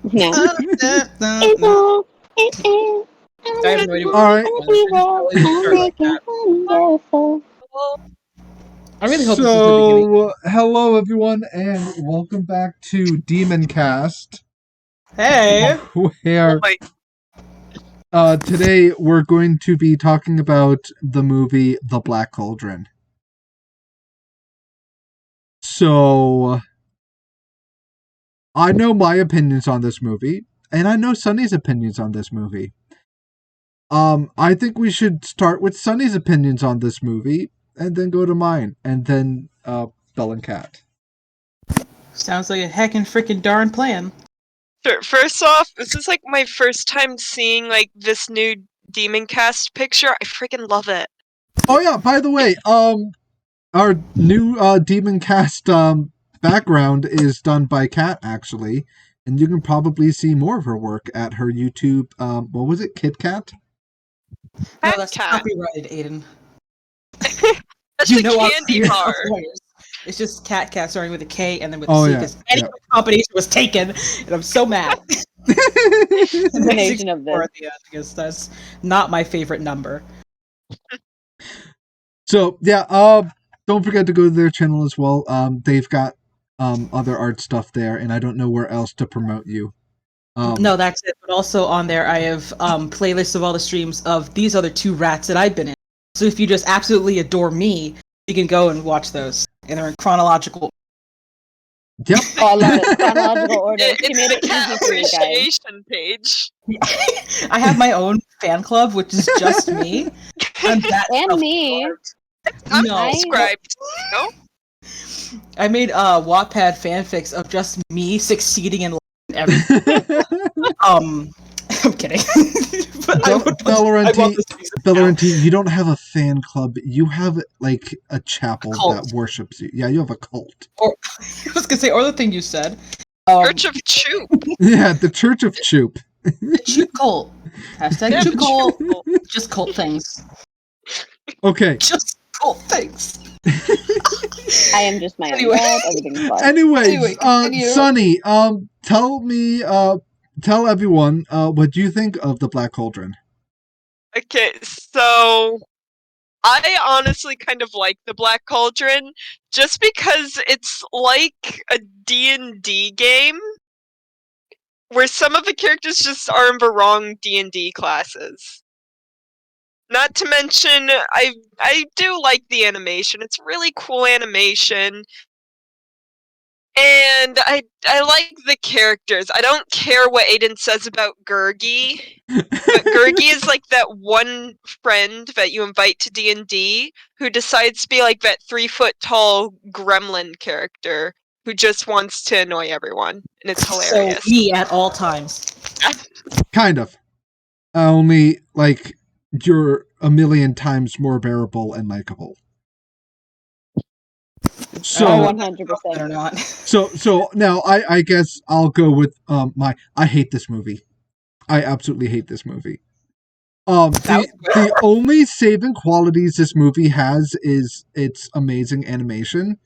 No. I have no idea. All right. I really hope this is the beginning. So, hello everyone, and welcome back to Demoncast. Hey! Where today we're going to be talking about the movie The Black Cauldron. So, I know my opinions on this movie, and I know Sunny's opinions on this movie. I think we should start with Sunny's opinions on this movie, and then go to mine, and then Bell and Cat. Sounds like a heckin' frickin' darn plan. Sure. First off, this is like my first time seeing like this new Demoncast picture. I freaking love it. Oh yeah, by the way, our new Demoncast background is done by Kat, actually, and you can probably see more of her work at her YouTube. What was it, Kit Kat? No, that's Cat. copyrighted, Aiden. That's You a know candy bar. It's just Cat starting with a K and then with a Oh, C yeah, because any combination was taken, and I'm so mad. Combination of this. Because that's not my favorite number. So yeah, don't forget to go to their channel as well. They've got other art stuff there, and I don't know where else to promote you. No, that's it. But also on there, I have playlists of all the streams of these other two rats that I've been in. So if you just absolutely adore me, you can go and watch those, and they're in chronological. Yep. Oh, I love it. Chronological order. She It's made the it cat easy for you guys. appreciation page. I have my own fan club, which is just me. And me. I'm No. subscribed. No? I made Wattpad fanfics of just me succeeding in everything. I'm kidding. But I want this to be some Bellarenti, you don't have a fan club. You have like a chapel cult. that worships you. Yeah, you have a cult. Or, I was gonna say, or the thing you said. Church of Choop. Yeah, the Church of Choop. The Choop cult. Hashtag Yeah, Choop the cult. Choop cult. Just cult things. Okay. Just cult things. I am just my own Anyway. god. Everything's fine. Anyways, continue. Sunny, tell everyone what you think of the Black Cauldron. Okay, so I honestly kind of like the Black Cauldron just because it's like a D&D game where some of the characters just are in the wrong D&D classes. Not to mention, I do like the animation. It's really cool animation. And I like the characters. I don't care what Aiden says about Gurgi, but Gurgi is like that one friend that you invite to D&D who decides to be like that 3-foot-tall gremlin character who just wants to annoy everyone, and it's hilarious. So me at all times. Kind of. Only, like, you're a million times more bearable and likable. So, 100%. Or not. so now I guess I'll go with I hate this movie. I absolutely hate this movie. The only saving qualities this movie has is its amazing animation.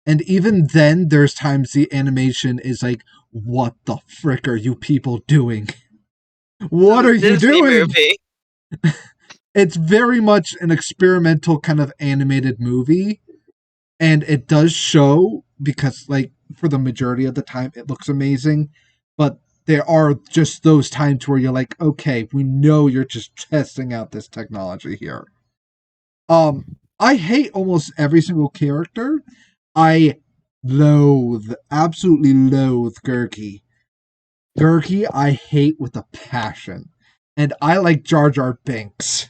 And even then, there's times the animation is like, what the frick are you people doing? What are you Disney doing? movie. It's very much an experimental kind of animated movie. And it does show, because, like, for the majority of the time, it looks amazing. But there are just those times where you're like, okay, we know you're just testing out this technology here. I hate almost every single character. I absolutely loathe Gurgi. Gurgi I hate with a passion. And I like Jar Jar Binks.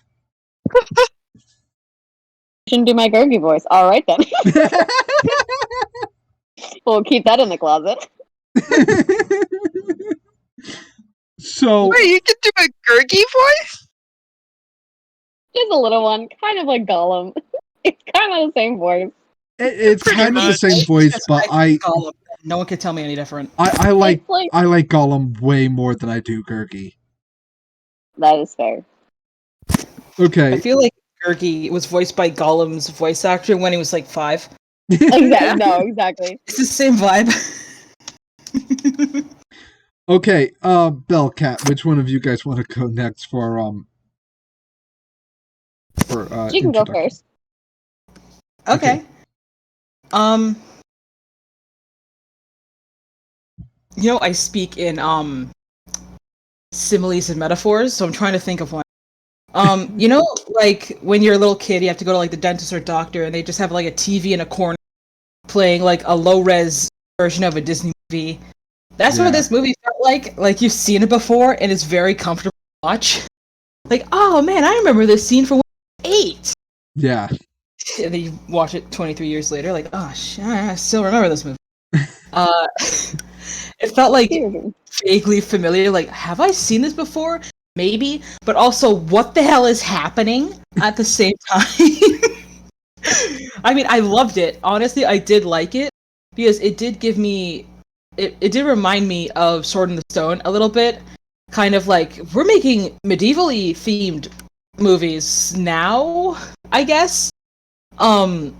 Shouldn't do my Gurgi voice. All right then. We'll keep that in the closet. So Wait, you can do a Gurgi voice? Just a little one, kind of like Gollum. It's kind of the same voice. it's Pretty kind of the much. same voice, but Gollum. No one can tell me any different. I like It's like, I like Gollum way more than I do Gurgi. that is fair. Okay. I feel like Gurgi was voiced by Gollum's voice actor when he was like 5. Exactly. No, exactly. It's the same vibe. Okay, Bellcat, which one of you guys want to go next for She can go introduction? first. Okay. I speak in similes and metaphors, so I'm trying to think of one. Like when you're a little kid, you have to go to like the dentist or doctor, and they just have like a TV in a corner playing like a low-res version of a Disney movie. That's what this movie felt like. Like you've seen it before, and it's very comfortable to watch. Like, oh man, I remember this scene from when I was 8. Yeah. And then you watch it 23 years later, like, oh shit, I still remember this movie. It felt like vaguely familiar. Like, have I seen this before? Maybe, but also, what the hell is happening at the same time? I mean, I loved it. Honestly, I did like it because it did give me, it did remind me of Sword in the Stone a little bit. Kind of like, we're making medievally themed movies now, I guess. And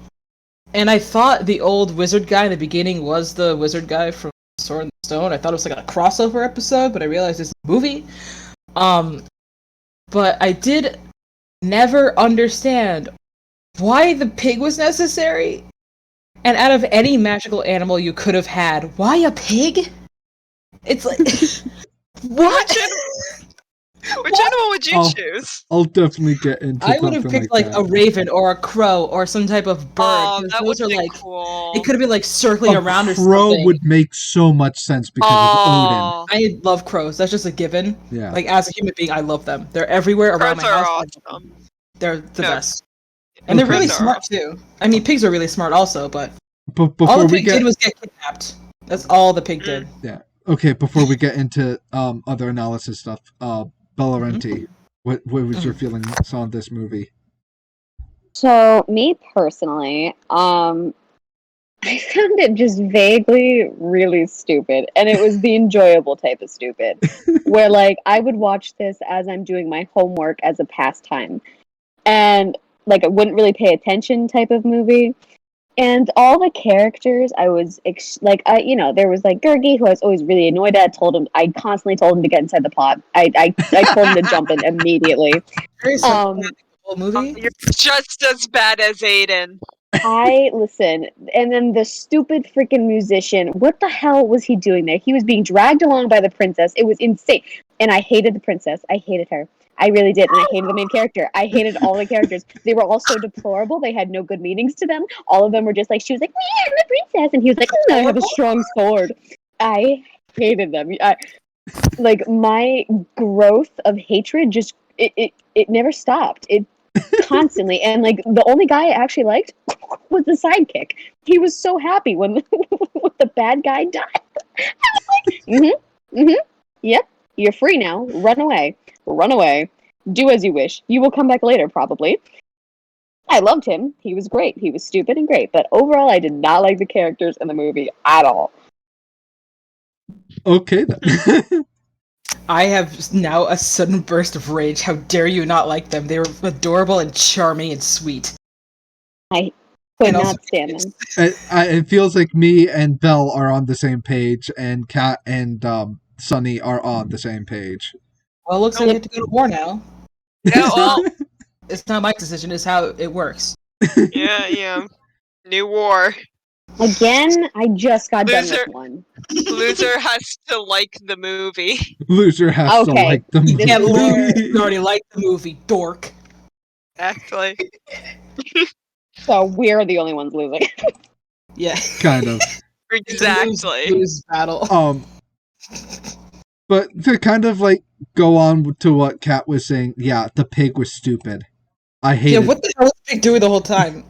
I thought the old wizard guy in the beginning was the wizard guy from Sword in the Stone. I thought it was like a crossover episode, but I realized it's a movie. But I did never understand why the pig was necessary. And out of any magical animal you could have had, why a pig? It's like, what? Which animal would you choose? I'll definitely get into. I would have picked like a raven or a crow or some type of bird. Oh, that would are be like cool. it could have been like circling around or something. Crow would make so much sense because of Odin. I love crows. That's just a given. Yeah. Like as a human being, I love them. They're everywhere around my house. Awesome. They're the best, and they're really smart too. I mean, pigs are really smart also, but all the pig did was get kidnapped. That's all the pig did. Yeah. Okay. Before we get into other analysis stuff, Bellarenti, what was your feelings on this movie? So, me personally, I found it just vaguely really stupid, and it was the enjoyable type of stupid, where like I would watch this as I'm doing my homework as a pastime, and like I wouldn't really pay attention type of movie. And all the characters, I was there was like Gurgi, who I was always really annoyed at. I constantly told him to get inside the pod. I told him to jump in immediately. Movie? You're just as bad as Aiden. Listen, and then the stupid freaking musician. What the hell was he doing there? He was being dragged along by the princess. It was insane, and I hated the princess. I hated her. I really did, and I hated the main character. I hated all the characters. They were all so deplorable. They had no good meanings to them. All of them were just like, she was like, "Me, I'm the princess," and he was like, "Oh, I have a strong sword." I hated them. Like my growth of hatred just it never stopped. It constantly, and like the only guy I actually liked was the sidekick. He was so happy when the bad guy died. I was like, yep, you're free now. Run away. Do as you wish. You will come back later, probably. I loved him. He was great. He was stupid and great. But overall, I did not like the characters in the movie at all. Okay, then. I have now a sudden burst of rage. How dare you not like them? They were adorable and charming and sweet. I could not stand them. It feels like me and Belle are on the same page, and Kat and Sunny are on the same page. Well, it looks like we have to go to war now. Yeah, well, it's not my decision, it's how it works. yeah. New war. Again, I just got done with one. Loser has to like the movie. Loser has to like the movie. Yeah, you already liked the movie, dork. Actually. So we're the only ones losing. Yeah. Kind of. Exactly. Lose battle. But to kind of like go on to what Kat was saying, yeah, the pig was stupid. I hated it. Yeah, what the hell was the pig doing the whole time?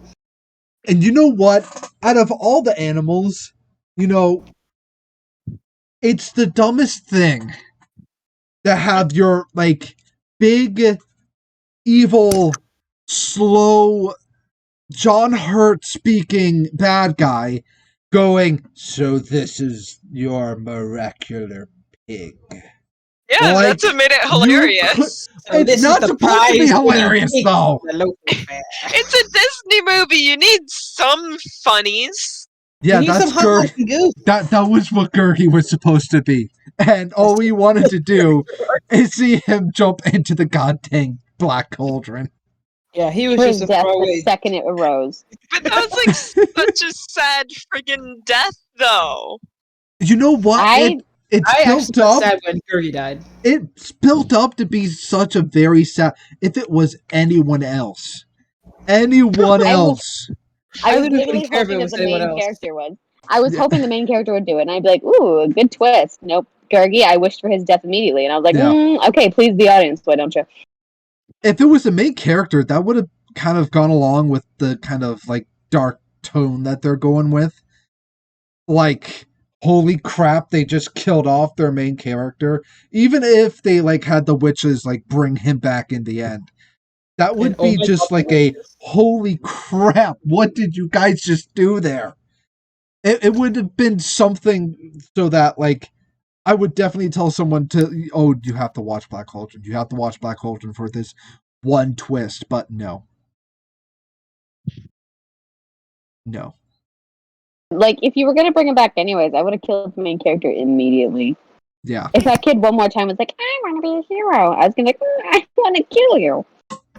And you know what? Out of all the animals, it's the dumbest thing to have your, like, big, evil, slow, John Hurt speaking bad guy going, "So this is your miraculous pig." Yeah, like, that's what made it hilarious. It's not supposed to be hilarious, though. It's a Disney movie. You need some funnies. Yeah, We need that's some hot light and goof. That was what Gurgi was supposed to be. And all we wanted to do is see him jump into the goddamn black cauldron. Yeah, he was For just his a death the throwaway. second it arose. But that was like such a sad friggin' death, though. You know what? I It's I built actually was up. sad when Gurgi died. It's built up to be such a very sad. If it was anyone else, I was would've literally been care if it hoping that was the anyone main else. character would. I was Yeah. hoping the main character would do it, and I'd be like, "Ooh, a good twist." Nope, Gurgi. I wished for his death immediately, and I was like, Yeah. "Okay, please, the audience, why don't you?" If it was the main character, that would have kind of gone along with the kind of like dark tone that they're going with. Like, holy crap, they just killed off their main character. Even if they like had the witches like bring him back in the end. That would And, oh be my just God, like the a witches. holy crap, what did you guys just do there? It would have been something so that like I would definitely tell someone to, oh, you have to watch Black Cauldron. You have to watch Black Cauldron for this one twist, but no. No. Like, if you were gonna bring him back anyways, I would have killed the main character immediately. Yeah. If that kid one more time was like, "I want to be a hero," I was gonna be like, "I want to kill you."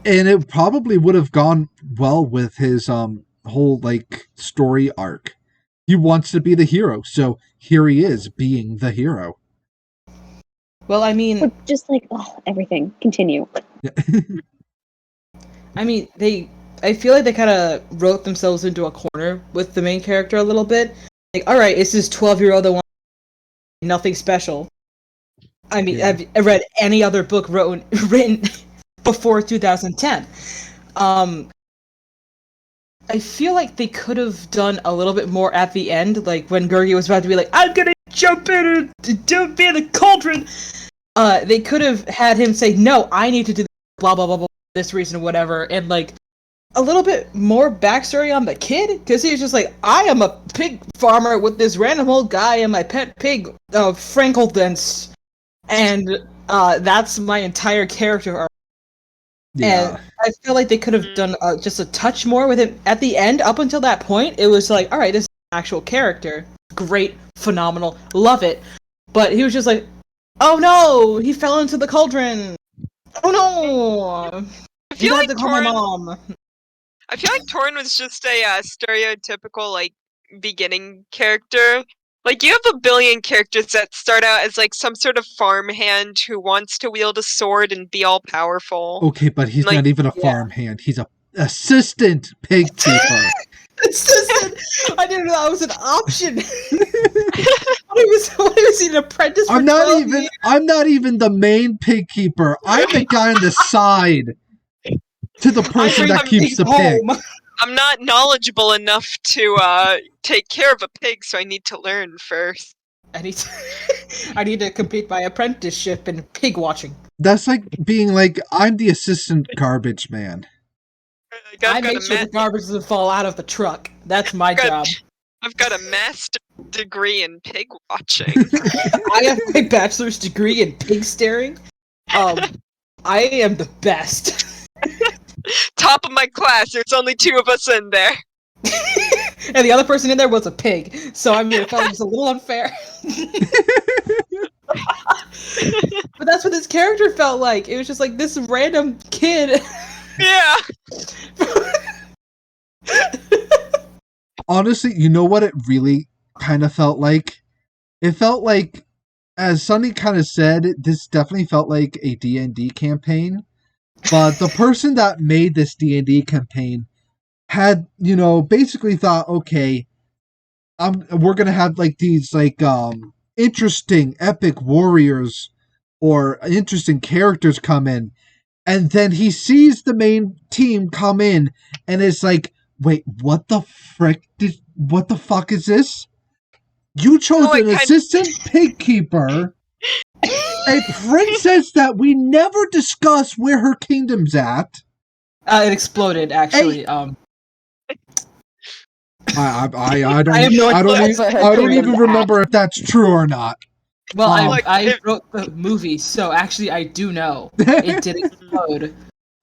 And it probably would have gone well with his whole like story arc. He wants to be the hero, so here he is being the hero. Well, I mean, But just like, oh, everything. Continue. I feel like they kind of wrote themselves into a corner with the main character a little bit. Like, all right, it's this 12-year-old that wants nothing special. I mean, Yeah. I've read any other book written before 2010. I feel like they could have done a little bit more at the end, like when Gurgi was about to be like, "I'm gonna jump in and jump in the cauldron." They could have had him say, "No, I need to do blah blah blah blah this reason, whatever," and like a little bit more backstory on the kid, because he was just like, "I am a pig farmer with this random old guy and my pet pig, Frankeldence, and that's my entire character arc." Yeah. And I feel like they could have done just a touch more with it at the end. Up until that point, it was like, all right, this is an actual character. Great, phenomenal, love it. But he was just like, oh no, he fell into the cauldron. Oh no, I feel you like have to call my Torin. mom. I feel like Torin was just a stereotypical like beginning character. Like, you have a billion characters that start out as like some sort of farmhand who wants to wield a sword and be all powerful. Okay, but he's Like, not even a farmhand. He's a assistant pig keeper. Assistant. I didn't know that was an option. What was he, an apprentice for 12 years? I'm not even the main pig keeper. I'm the guy on the side to the person that keeps the pig. I'm not knowledgeable enough to take care of a pig, so I need to learn first. I need to complete my apprenticeship in pig watching. That's like being like, I'm the assistant garbage man. Like, I make sure the garbage doesn't fall out of the truck. That's my job. I've got a master's degree in pig watching. I have my bachelor's degree in pig staring. I am the best. Top of my class, there's only 2 of us in there. And the other person in there was a pig. So I mean, it felt like it was a little unfair. But that's what this character felt like. It was just like this random kid. Yeah. Honestly, you know what it really kind of felt like? It felt like, as Sunny kind of said, this definitely felt like a D&D campaign. But the person that made this D&D campaign had, basically thought, okay, we're gonna have like these like interesting epic warriors or interesting characters come in, and then he sees the main team come in, and it's like, wait, what the fuck is this? You chose an assistant pig keeper, a princess that we never discuss where her kingdom's at. It exploded, actually. I don't even remember if that's true or not. Well, I wrote the movie, so actually I do know it did explode.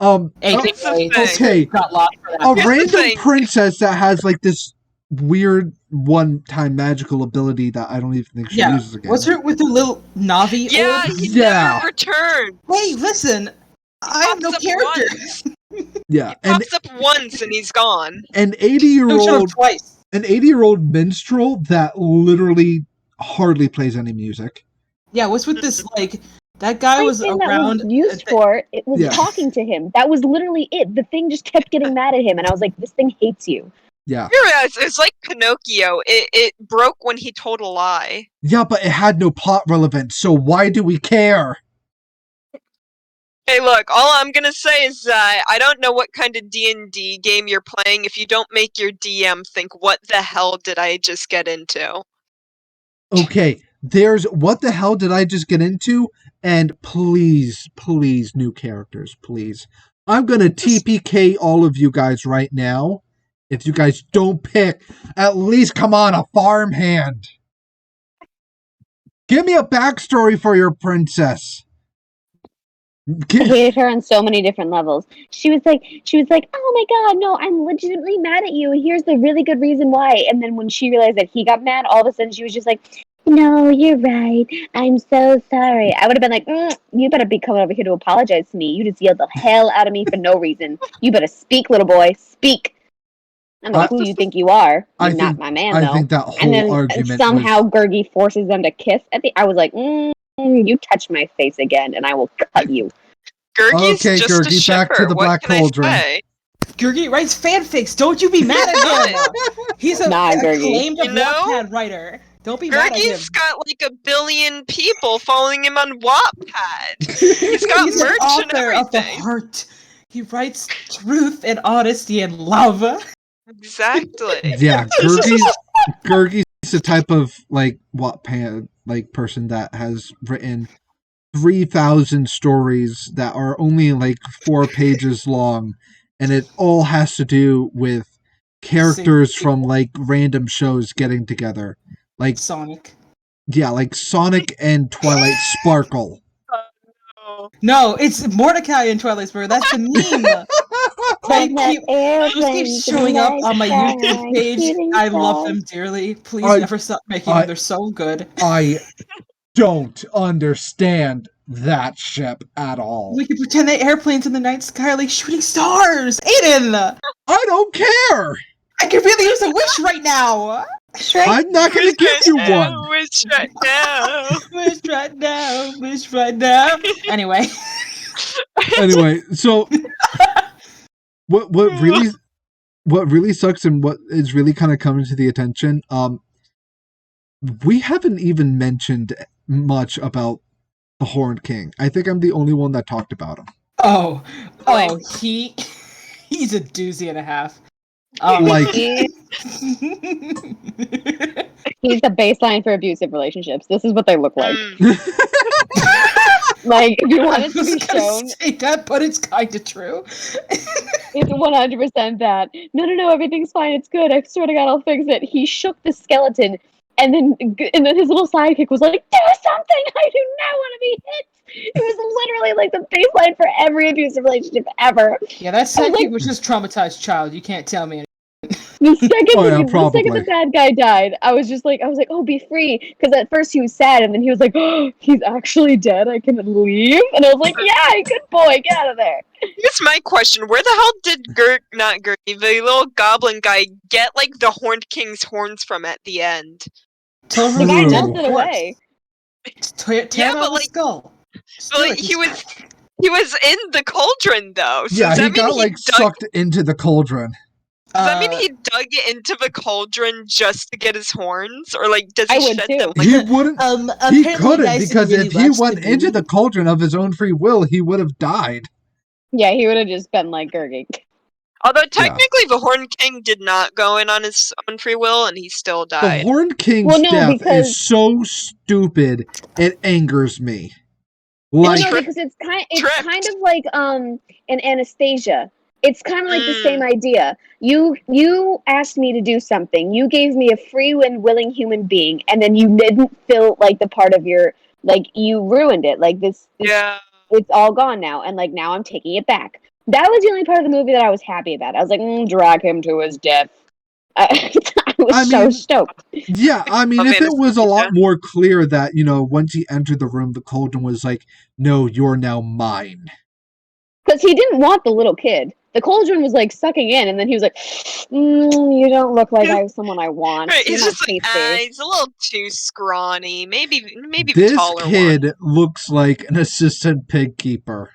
Okay, Got lost for that. a random princess that has like this weird one-time magical ability that I don't even think she uses again. What's her with the little Navi? Yeah, orb? he Yeah. never returned. Hey, listen, I have no pops up character. once. Yeah, He pops up once and he's gone. an No, shut up 80-year-old twice. an 80-year-old minstrel that literally hardly plays any music. Yeah, what's with this? Like that guy was Everything around. that was used for it was Yeah. talking to him. That was literally it. The thing just kept getting mad at him, and I was like, "This thing hates you." Yeah. It's like Pinocchio. It broke when he told a lie. Yeah, but it had no plot relevance, so why do we care? Hey, look, all I'm gonna say is I don't know what kind of D&D game you're playing if you don't make your DM think, what the hell did I just get into? Okay, there's what the hell did I just get into? And please, new characters, please. I'm gonna TPK all of you guys right now. If you guys don't pick, at least come on, a farmhand. Give me a backstory for your princess. I hated her on so many different levels. She was like, "Oh my god, no, I'm legitimately mad at you, and here's the really good reason why." And then when she realized that he got mad, all of a sudden she was just like, "No, you're right. I'm so sorry." I would have been like, "You better be coming over here to apologize to me. You just yelled the hell out of me for no reason. You better speak, little boy. Speak. I don't know who you think you are. You're not my man, though." I think that whole And then argument somehow was... Gurgi forces them to kiss. I was like, "You touch my face again, and I will cut you." Gurgi's Okay, just Gurgi, a shipper. back to the what Black can Cauldron. I say? Gurgi writes fanfics. Don't you be mad at him. He's an Gurgi. acclaimed You know? Wattpad writer. Don't be mad at him. Gurgi's got like 1 billion people following him on Wattpad. He's got He's an merch and author of the everything. heart. He writes truth and honesty and love. Exactly. Yeah, Gurgi's the type of like Wattpad like person that has written 3,000 stories that are only like 4 pages long, and it all has to do with characters from like random shows getting together, like Sonic. Yeah, like Sonic and Twilight Sparkle. No, it's Mordecai in Twilight Sparkle. That's the meme. Those keep showing up on my YouTube page. I love them dearly. Please never stop making them. They're so good. I don't understand that ship at all. We can pretend that airplanes in the night sky are like shooting stars. Aiden! I don't care! I could really use a wish right now! I'm not gonna give you one! Wish right now! Wish right now! Wish right now! Anyway. So what really sucks and what is really kind of coming to the attention, we haven't even mentioned much about the Horned King. I think I'm the only one that talked about him. He's a doozy and a half. He's the baseline for abusive relationships. This is what they look like. Like, if you want it to be shown, say that, but it's kind of true. It's 100% that. No, everything's fine. It's good. I swear to God, I'll fix it. He shook the skeleton, and then his little sidekick was like, "Do something! I do not want to be hit." It was literally like the baseline for every abusive relationship ever. Yeah, that sidekick was just traumatized child. You can't tell me. The second the bad guy died, I was like, "Oh, be free!" Because at first he was sad, and then he was like, "Oh, he's actually dead. I can leave." And I was like, "Yeah, good boy, get out of there." Here's my question: where the hell did the little goblin guy, get like the Horned King's horns from at the end? The guy melted away. Yeah, but like skull. But like, he was in the cauldron though. So yeah, he got like sucked into the cauldron. Does that mean he dug into the cauldron just to get his horns, or like does he shed them? He wouldn't. He couldn't, because if he went into the cauldron of his own free will, he would have died. Yeah, he would have just been like Gurgi. Although technically, the Horned King did not go in on his own free will, and he still died. The Horned King's death is so stupid. It angers me. Like, because it's kind of like an Anastasia. It's kind of like the same idea. You asked me to do something. You gave me a free and willing human being, and then you didn't feel like the part of your, like, you ruined it. Like this it's all gone now, and like now I'm taking it back. That was the only part of the movie that I was happy about. I was like, drag him to his death. I was I so mean- stoked. Yeah, I mean, Oh, if man, it was a lot nostalgia. more clear that, once he entered the room, the Cauldron was like, no, you're now mine. Because he didn't want the little kid. The Cauldron was like sucking in, and then he was like, "You don't look like someone I want. Right, You're he's not just like, tasty." he's a little too scrawny. Maybe the This taller kid one. looks like an assistant pig keeper.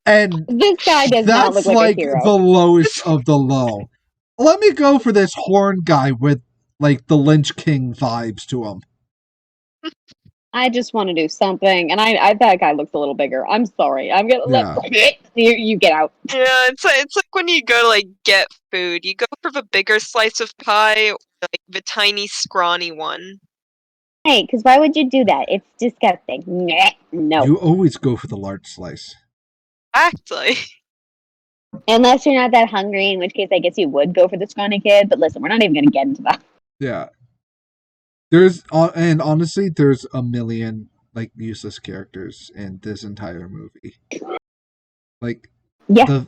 And This guy does not look that's like a like hero. the lowest of the low. Let me go for this horn guy with like the Lynch King vibes to him. I just want to do something, and I that guy looks a little bigger. I'm sorry. I'm gonna Yeah. let you get out. Yeah, it's like when you go to like get food, you go for the bigger slice of pie, or like the tiny scrawny one. Hey, because why would you do that? It's disgusting. No, You always go for the large slice. Actually, unless you're not that hungry, in which case I guess you would go for the scrawny kid. But listen, we're not even gonna get into that. Yeah. And honestly, there's a million like useless characters in this entire movie. Like Yeah.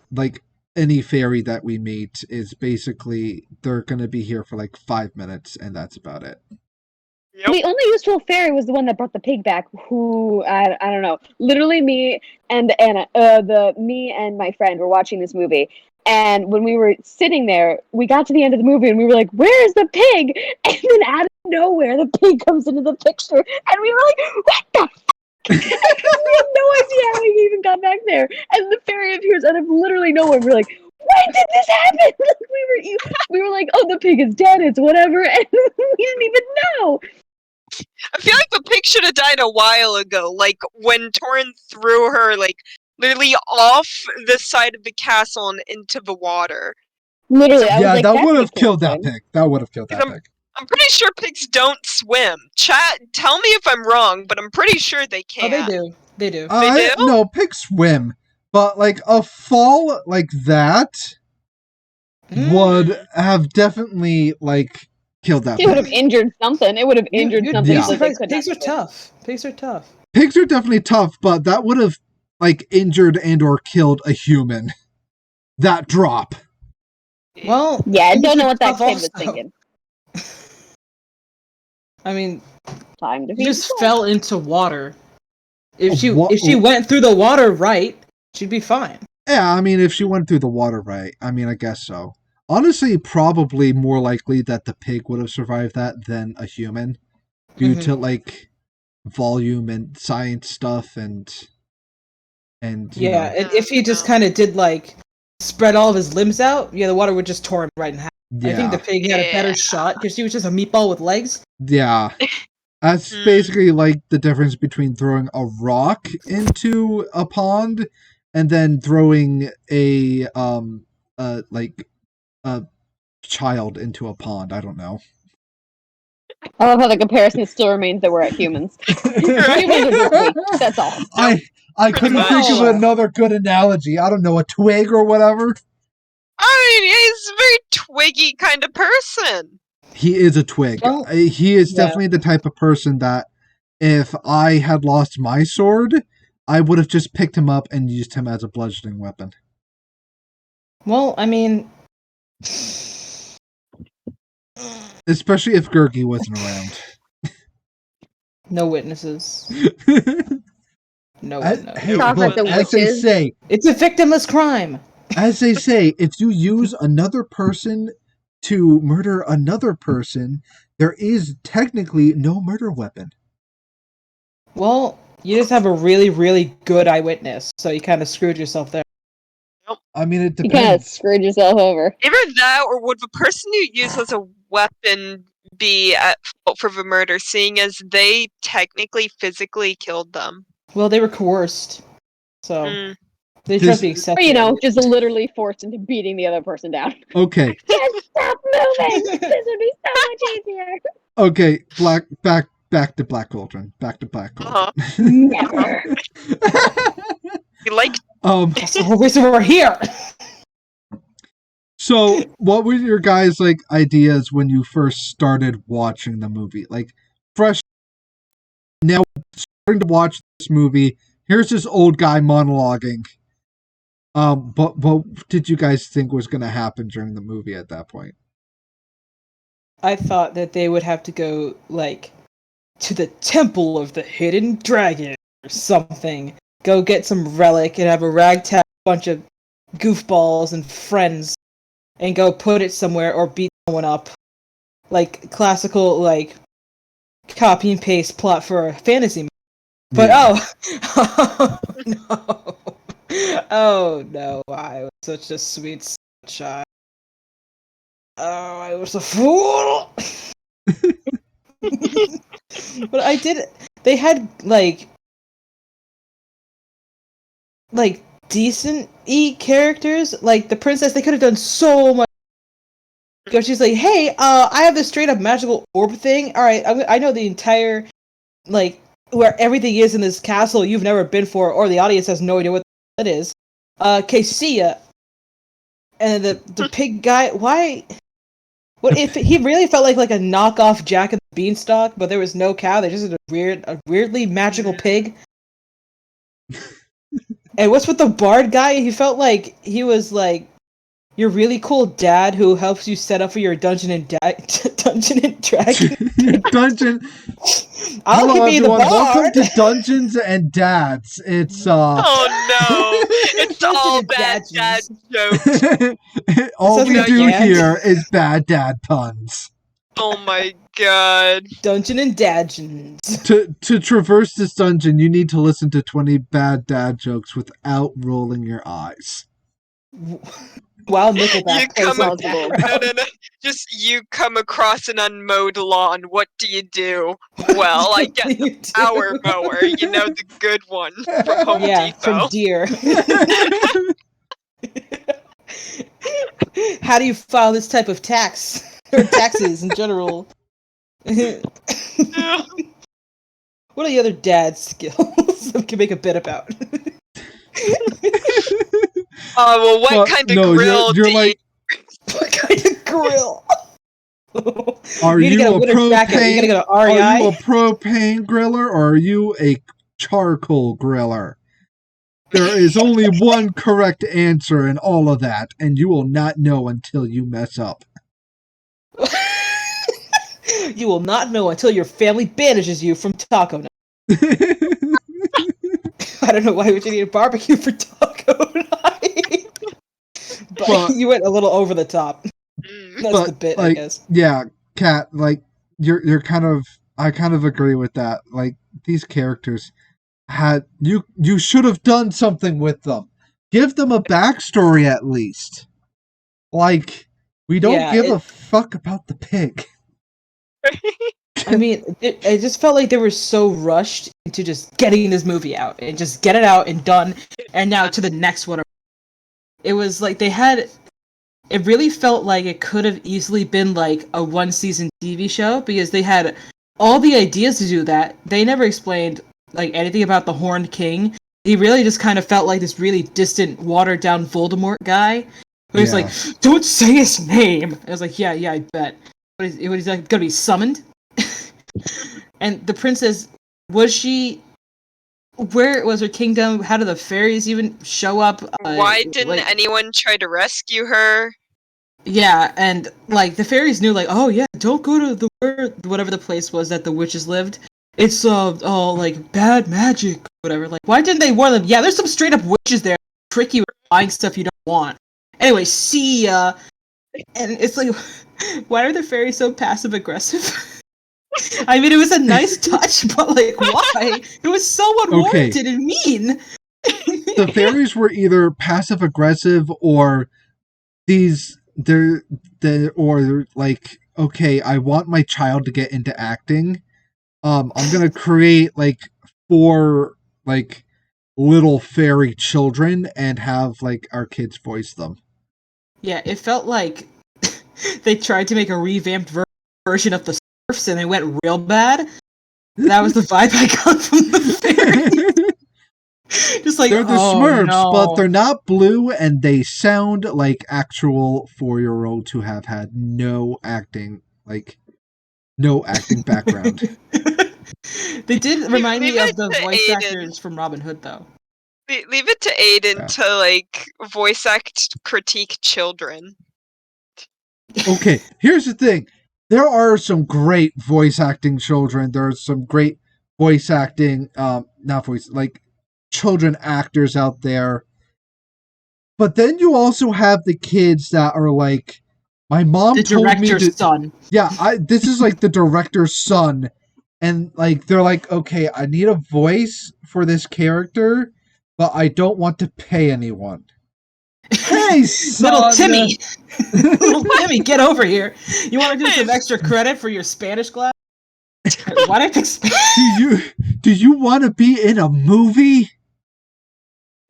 any fairy that we meet is basically they're gonna be here for like 5 minutes and that's about it. yep. The only useful fairy was the one that brought the pig back. Who I don't know. Literally, me and Anna, me and my friend were watching this movie, and when we were sitting there, we got to the end of the movie, and we were like, "Where is the pig?" And then out of nowhere, the pig comes into the picture, and we were like, "What the?" We had no idea how he even got back there, and the fairy appears out of literally nowhere. We're like, "When did this happen?" Like, we were like, "Oh, the pig is dead. It's whatever," and we didn't even know. I feel like the pig should have died a while ago. Like when Torin threw her like literally off the side of the castle and into the water. Literally, I was Yeah, like, that would have pig killed can't that swim. pig. That would have killed that pig. I'm pretty sure pigs don't swim. Chat, tell me if I'm wrong, but I'm pretty sure they Oh, can. they do. They do. They do? No, pigs swim, but like a fall like that would have definitely like killed that It would have pig. injured something. It would have injured something. be so they surprised. could Pigs not are swim. tough. Pigs are tough. Pigs are definitely tough, but that would have like injured and or killed a human. That drop. Well, Yeah, I pigs don't know are what that tough kid was also. thinking. I mean, Time to she be just slow. fell into water. If she What- if she went through the water right, she'd be fine. Yeah, I mean, if she went through the water right, I mean, I guess so. Honestly, probably more likely that the pig would have survived that than a human, due to like volume and science stuff and you Yeah, know, and if he just kind of did like spread all of his limbs out, yeah, the water would just tore him right in half. I think the pig had a better Yeah. shot because she was just a meatball with legs. yeah. That's basically like the difference between throwing a rock into a pond and then throwing a child into a pond. I don't know. I love how the comparison still remains that we're at humans. Humans are just weak. That's all. I couldn't think of much. another good analogy. I don't know, a twig or whatever. I mean, he's a very twiggy kind of person. He is a twig. Well, He is yeah. definitely the type of person that if I had lost my sword, I would have just picked him up and used him as a bludgeoning weapon. Well, I mean, Especially if Gurgi wasn't around. no witnesses. No As, one knows. hey, Talk look, like the as they witches. say, It's a victimless crime. if you use another person to murder another person, there is technically no murder weapon. Well, you just have a really, really good eyewitness, so you kind of screwed yourself there. I mean, it You kind of depends. screwed yourself over. Either that, or would the person who used as a weapon be at fault for the murder, seeing as they technically physically killed them? Well, they were coerced, so Mm. they This- tried to accept. Or, you know, just literally forced into beating the other person down. Okay, Just stop moving! This would be so much easier. okay, back to Black Cauldron. Back to Black Cauldron. Never. You like That's the whole reason we're here. So, what were your guys' like ideas when you first started watching the movie? Like, fresh now starting to watch this movie. Here's this old guy monologuing. But what did you guys think was going to happen during the movie at that point? I thought that they would have to go, like, to the Temple of the Hidden Dragon or something. Go get some relic and have a ragtag bunch of goofballs and friends and go put it somewhere or beat someone up. Like, classical, like, copy and paste plot for a fantasy movie. But oh no. Oh no, I was such a sweet child. Oh, I was a fool! But I did. They had like decent characters. Like the princess, they could have done so much. Because she's like, "Hey, I have this straight up magical orb thing. All right, I know the entire like where everything is in this castle you've never been for, or the audience has no idea what that is. Okay, see ya." And the pig guy, why? What if he really felt like a knockoff Jack and the Beanstalk, but there was no cow? They just had a weirdly magical pig. And what's with the bard guy? He felt like he was like your really cool dad who helps you set up for your Dungeon and Dragon. Dungeon. I'll Hello, give you the everyone. Welcome bard. to Dungeons and Dads. It's Oh no! It's all bad dad jokes. all we Sounds do like here is bad dad puns. Oh my god. Dungeon and Dadgens. To traverse this dungeon, you need to listen to 20 bad dad jokes without rolling your eyes. While Nickelback You plays come in up, the no, background. no, no. Just you come across an unmowed lawn. What do you do? Well, I get You the do. power mower. You know, the good one from Home Yeah, Depot. from Deer. How do you file this type of tax? Or taxes in general? What are the other dad skills I can make a bit about? Well, what kind of grill you're do you... like, What kind of grill? are you you get a a winter jacket. You gotta go to are REI. you a propane griller or are you a charcoal griller? There is only one correct answer in all of that, and you will not know until you mess up. You will not know until your family banishes you from taco night. I don't know why would you need a barbecue for taco night. But you went a little over the top. That's the bit, I guess. Yeah, Kat, like you're kind of I kind of agree with that. Like these characters had you should have done something with them. Give them a backstory at least. Like we don't give a fuck about the pig. I mean, it just felt like they were so rushed into just getting this movie out and just get it out and done, and now to the next one. It was like they had. It really felt like it could have easily been like a one-season TV show because they had all the ideas to do that. They never explained like anything about the Horned King. He really just kind of felt like this really distant, watered-down Voldemort guy. Who was like, "Don't say his name." I was like, "Yeah, I bet." What is like gonna be summoned? And the princess, was she? Where was her kingdom? How did the fairies even show up? Why didn't anyone try to rescue her? Yeah, and like the fairies knew, like, oh yeah, don't go to whatever the place was that the witches lived. It's all like bad magic, whatever. Like, why didn't they warn them? Yeah, there's some straight up witches there, trick you with buying stuff you don't want. Anyway, see ya. And it's like, why are the fairies so passive aggressive? I mean, it was a nice touch, but like, why? It was so unwarranted and mean. The fairies were either passive aggressive or they're like, okay, I want my child to get into acting. I'm gonna create like 4 like little fairy children and have like our kids voice them. Yeah, it felt like they tried to make a revamped version of the Smurfs and they went real bad. That was the vibe I got from the fairies. Just like, they're the Smurfs, no. but they're not blue and they sound like actual 4-year-olds who have had no acting background. They did remind me of the voice Aiden. actors from Robin Hood, though. Leave it to Aiden to like voice act critique children. Okay, here's the thing. there are some great voice acting children. There's some great voice acting, not voice, like children actors out there. But then you also have the kids that are like, my mom The told me director's to. son. Yeah, this is like the director's son, and like they're like, okay, I need a voice for this character, but I don't want to pay anyone. Hey, Little son! Timmy! Little Timmy, get over here. You want to do some extra credit for your Spanish class? Why did I pick Spanish? Do you want to be in a movie?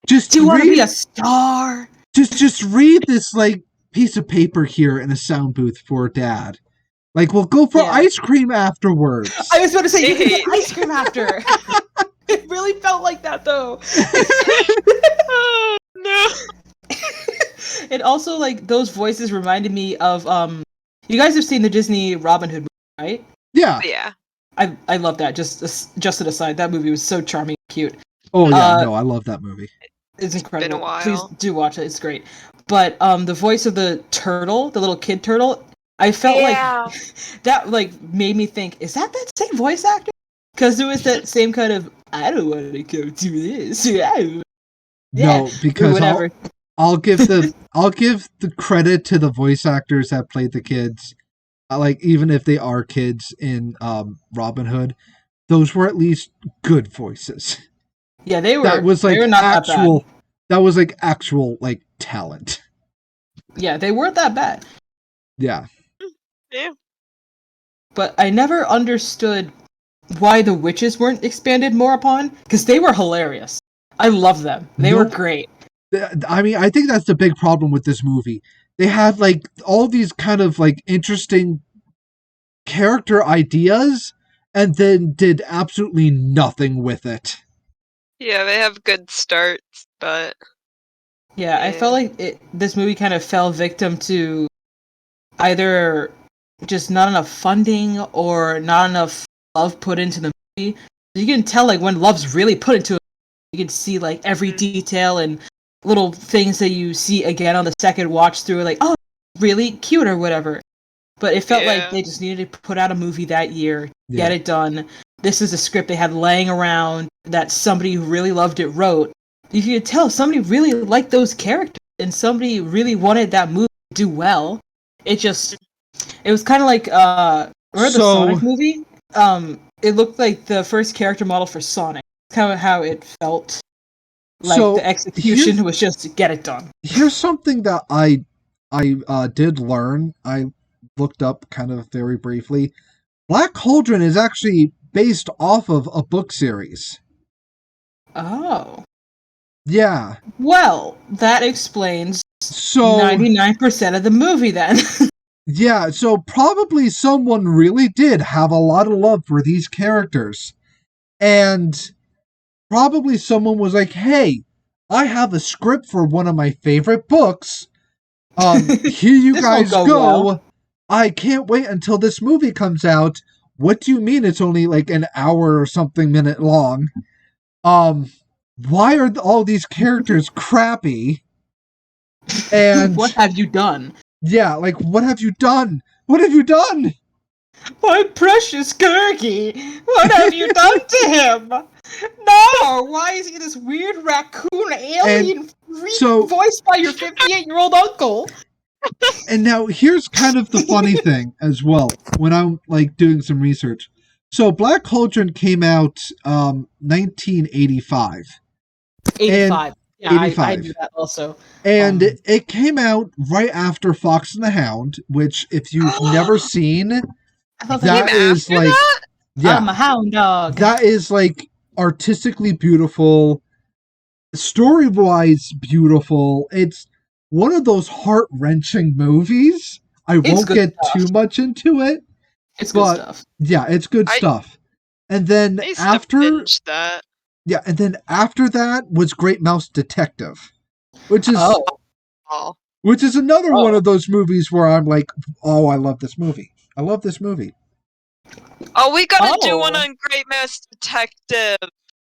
Just Do you want to be read, a star? just read this like piece of paper here in a sound booth for Dad. Like, we'll go for Yeah. ice cream afterwards. I was about to say, you can get ice cream after. It really felt like that, though. Oh, no. And also, like, those voices reminded me of, you guys have seen the Disney Robin Hood movie, right? Yeah. Yeah. I love that. Just an aside, that movie was so charming and cute. Oh yeah, no, I love that movie. It's incredible. Been a while. Please do watch it. It's great. But the voice of the turtle, the little kid turtle, I felt like that like made me think, is that same voice actor? Because there was that same kind of, I don't want to go do this. Yeah. No, because whatever. I'll give the credit to the voice actors that played the kids. Like, even if they are kids in Robin Hood, those were at least good voices. Yeah, they were. That was like they were not actual. that bad. That was like actual like talent. Yeah, they weren't that bad. Yeah. Yeah. But I never understood why the witches weren't expanded more upon, because they were hilarious. I love them. They were great. I mean, I think that's the big problem with this movie. They had like all these kind of like interesting character ideas and then did absolutely nothing with it. Yeah, they have good starts, but Yeah, I felt like this movie kind of fell victim to either just not enough funding or not enough love put into the movie. You can tell like when love's really put into it, you can see like every detail and little things that you see again on the second watch through, like, oh, really cute or whatever. But it felt like they just needed to put out a movie that year, get it done. This is a script they had laying around that somebody who really loved it wrote. You could tell somebody really liked those characters and somebody really wanted that movie to do well. It was kind of like, remember the Sonic movie? It looked like the first character model for Sonic. That's kind of how it felt. Like, the execution was just get it done. Here's something that I did learn. I looked up kind of very briefly. Black Cauldron is actually based off of a book series. Oh. Yeah. Well, that explains so 99% of the movie then. Yeah, so probably someone really did have a lot of love for these characters. And probably someone was like, hey, I have a script for one of my favorite books. Here you guys go. Well. I can't wait until this movie comes out. What do you mean it's only like an hour or something minute long? Why are all these characters crappy? And what have you done? Yeah, like, what have you done? What have you done? My precious Gurgi! What have you done to him? No! Why is he this weird raccoon alien voiced by your 58-year-old uncle? And now, here's kind of the funny thing as well, when I'm, like, doing some research. So, Black Cauldron came out, 1985. 85. Yeah, 85. I knew that also. And it came out right after Fox and the Hound, which, if you've never seen, that is like... Yeah, I'm a hound dog. That is, like, artistically beautiful, story-wise beautiful. It's one of those heart-wrenching movies. I won't get too much into it. It's good stuff. Yeah, it's good stuff. And then after... that. Yeah, and then after that was Great Mouse Detective, which is another one of those movies where I'm like, oh, I love this movie. I love this movie. Oh, we gotta do one on Great Mouse Detective.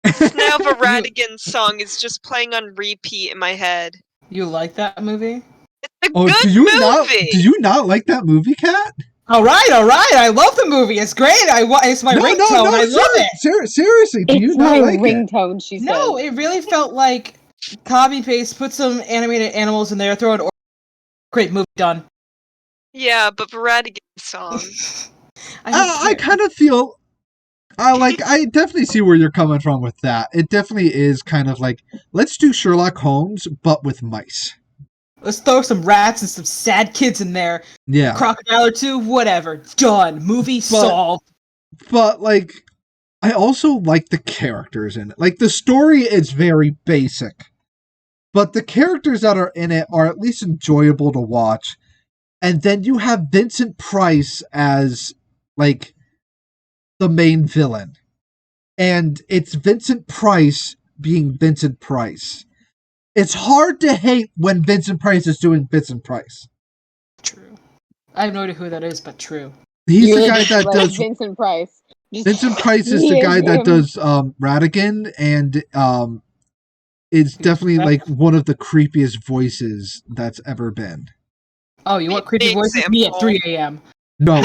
Snava Radigan's song is just playing on repeat in my head. You like that movie? It's a good movie. Do you not like that movie, Kat? All right. I love the movie. It's great. It's my ringtone. I love it. Seriously, do you It's not my like it? ringtone, she said. No, it really felt like copy paste. Put some animated animals in there. Throw an great movie done. Yeah, but Radigan song. I kind of feel. I definitely see where you're coming from with that. It definitely is kind of like, let's do Sherlock Holmes, but with mice. Let's throw some rats and some sad kids in there. Yeah. Crocodile or two, whatever. Done. Movie solved. But, like, I also like the characters in it. Like, the story is very basic. But the characters that are in it are at least enjoyable to watch. And then you have Vincent Price as, like, the main villain. And it's Vincent Price being Vincent Price. It's hard to hate when Vincent Price is doing Vincent Price. True. I have no idea who that is, but true. He's the guy that does... Vincent Price. Vincent Price is the guy that does Radigan, and it's definitely like one of the creepiest voices that's ever been. Oh, you want creepy voices? Me at 3 a.m. No.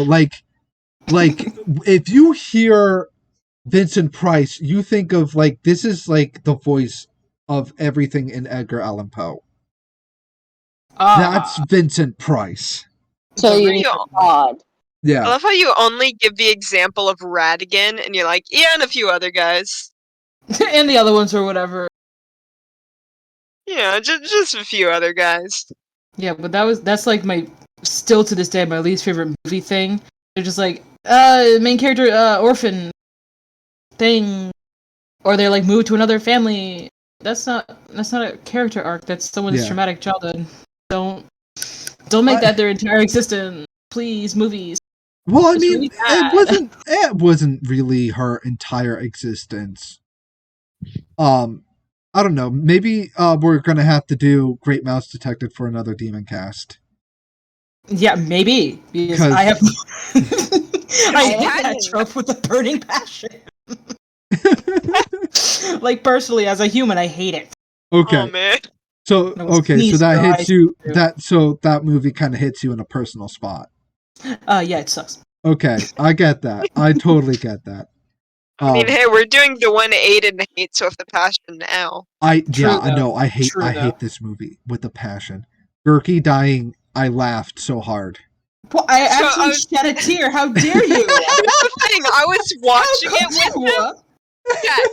Like if you hear Vincent Price, you think of like, this is like the voice of everything in Edgar Allan Poe. That's Vincent Price. So you're odd. Yeah. I love how you only give the example of Radigan, and you're like, yeah, and a few other guys. And the other ones or whatever. Yeah, just a few other guys. Yeah, but that's like still to this day, my least favorite movie thing. They're just like, main character, orphan thing. Or they like move to another family. That's not a character arc. That's someone's traumatic childhood. Don't make that their entire existence. Please, movies. Well, I mean, it wasn't really her entire existence. I don't know. Maybe we're gonna have to do Great Mouse Detective for another Demoncast. Yeah, maybe, because I have I hate that trope with a burning passion. Like, personally, as a human, I hate it. Okay. Oh, man. So that hits you. That movie kind of hits you in a personal spot. Yeah, it sucks. Okay, I get that. I totally get that. I mean, hey, we're doing the one Aiden hates with the passion now. I know. I hate this movie with a passion. Gurky dying. I laughed so hard. Well, I actually shed a tear. How dare you? That's the thing. I was watching it with him.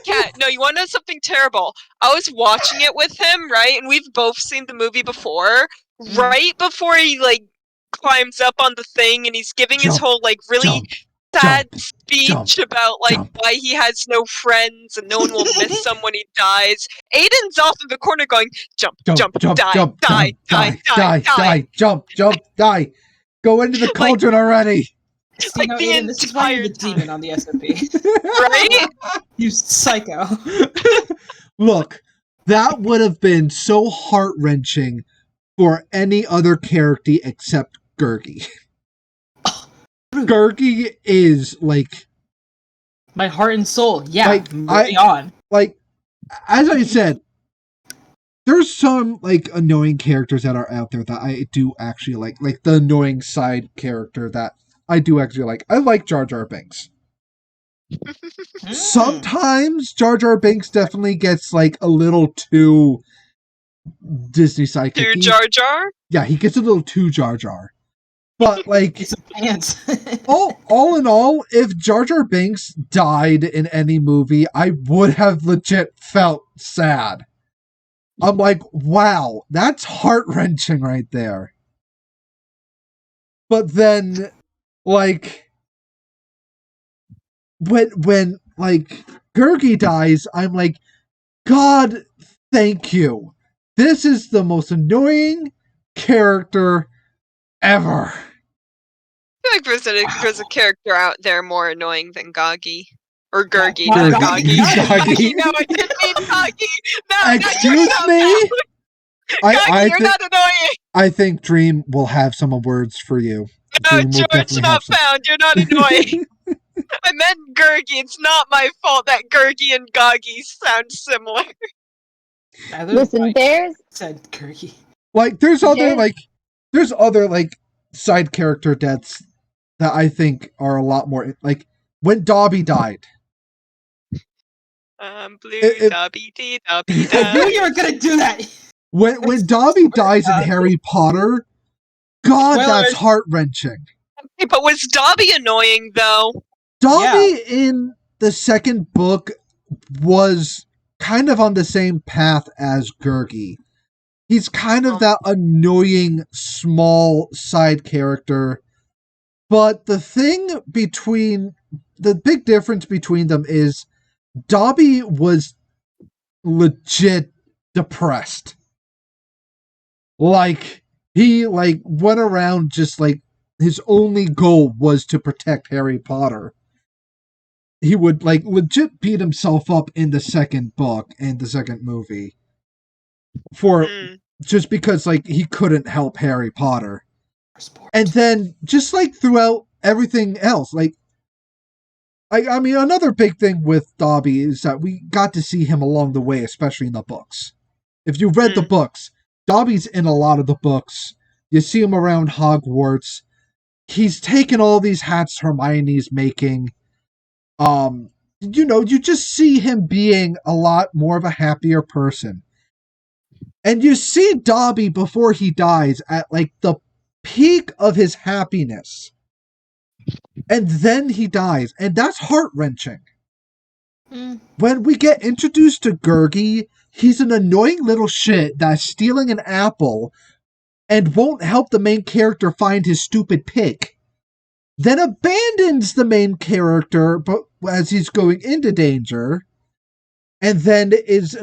Cat, no, you want to know something terrible? I was watching it with him, right? And we've both seen the movie before. Right before he, like, climbs up on the thing and he's giving his whole, like, really sad speech about, like, why he has no friends and no one will miss him when he dies. Aiden's off in the corner going, jump, die, jump, die. Go into the cauldron already. Like, Aiden, this is why you're the demon on the SMP. Right? You psycho. Look, that would have been so heart-wrenching for any other character except Gurgi. Gurgi is, like... my heart and soul. Yeah, like, moving on. Like, as I said, there's some, like, annoying characters that are out there that I do actually like. Like, the annoying side character that I do actually like. I like Jar Jar Binks. Sometimes Jar Jar Binks definitely gets, like, a little too Disney sidekick. Too Jar Jar? Yeah, he gets a little too Jar Jar. But, like, it's a pants. all in all, if Jar Jar Binks died in any movie, I would have legit felt sad. I'm like, wow, that's heart-wrenching right there. But then, like, when like, Gurgi dies, I'm like, God, thank you. This is the most annoying character ever. I feel like there's a character out there more annoying than Goggy. Or Gurgi, Gurgi. not Goggy. Goggy. No, I didn't mean Goggy. No, Excuse me? Goggy, you're not annoying. I think Dream will have some words for you. No, George, not found. You're not annoying. I meant Gurgi. It's not my fault that Gurgi and Goggy sound similar. Listen, there's... said Gurgi. Like, there's other, like, side character deaths that I think are a lot more like when Dobby died. Blue Dobby dee Dobby I knew you da. were gonna do that. When Dobby dies in Harry Potter, God, that's Spoilers. heart-wrenching. Hey, but was Dobby annoying though? Dobby in the second book was kind of on the same path as Gurgi. He's kind of that annoying small side character. But the big difference between them is Dobby was legit depressed. Like, he went around just his only goal was to protect Harry Potter. He would legit beat himself up in the second book and the second movie for just because he couldn't help Harry Potter. And then just throughout everything else, I mean, another big thing with Dobby is that we got to see him along the way, especially in the books. If you read the books, Dobby's in a lot of the books. You see him around Hogwarts. He's taken all these hats Hermione's making. You just see him being a lot more of a happier person. And you see Dobby before he dies at the peak of his happiness. And then he dies, and that's heart-wrenching. When we get introduced to Gurgi, he's an annoying little shit that's stealing an apple and won't help the main character find his stupid pick. Then abandons the main character but as he's going into danger, and then is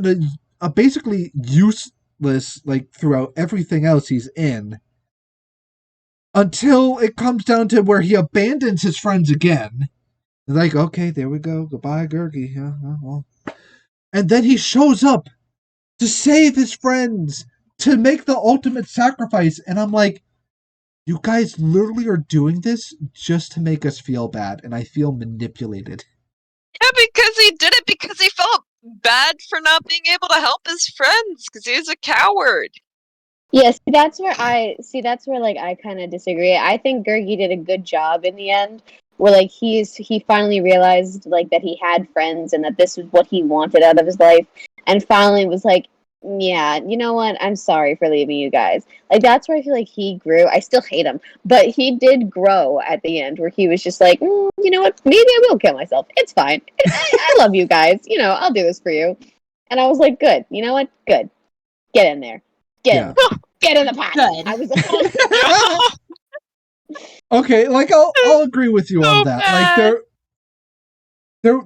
a basically useless throughout everything else he's in. Until it comes down to where he abandons his friends again. Okay, there we go. Goodbye, Gurgi. Yeah, well. And then he shows up to save his friends, to make the ultimate sacrifice. And I'm like, you guys literally are doing this just to make us feel bad. And I feel manipulated. Yeah, because he did it because he felt bad for not being able to help his friends because he was a coward. Yes, that's where I kind of disagree. I think Gurgi did a good job in the end, where he finally realized that he had friends and that this was what he wanted out of his life, and finally was yeah, you know what? I'm sorry for leaving you guys. That's where I feel he grew. I still hate him, but he did grow at the end, where he was just you know what? Maybe I will kill myself. It's fine. I love you guys. I'll do this for you. And I was good. You know what? Good. Get in there. Get in the pot. Good. I was Okay, I'll agree with you on that. There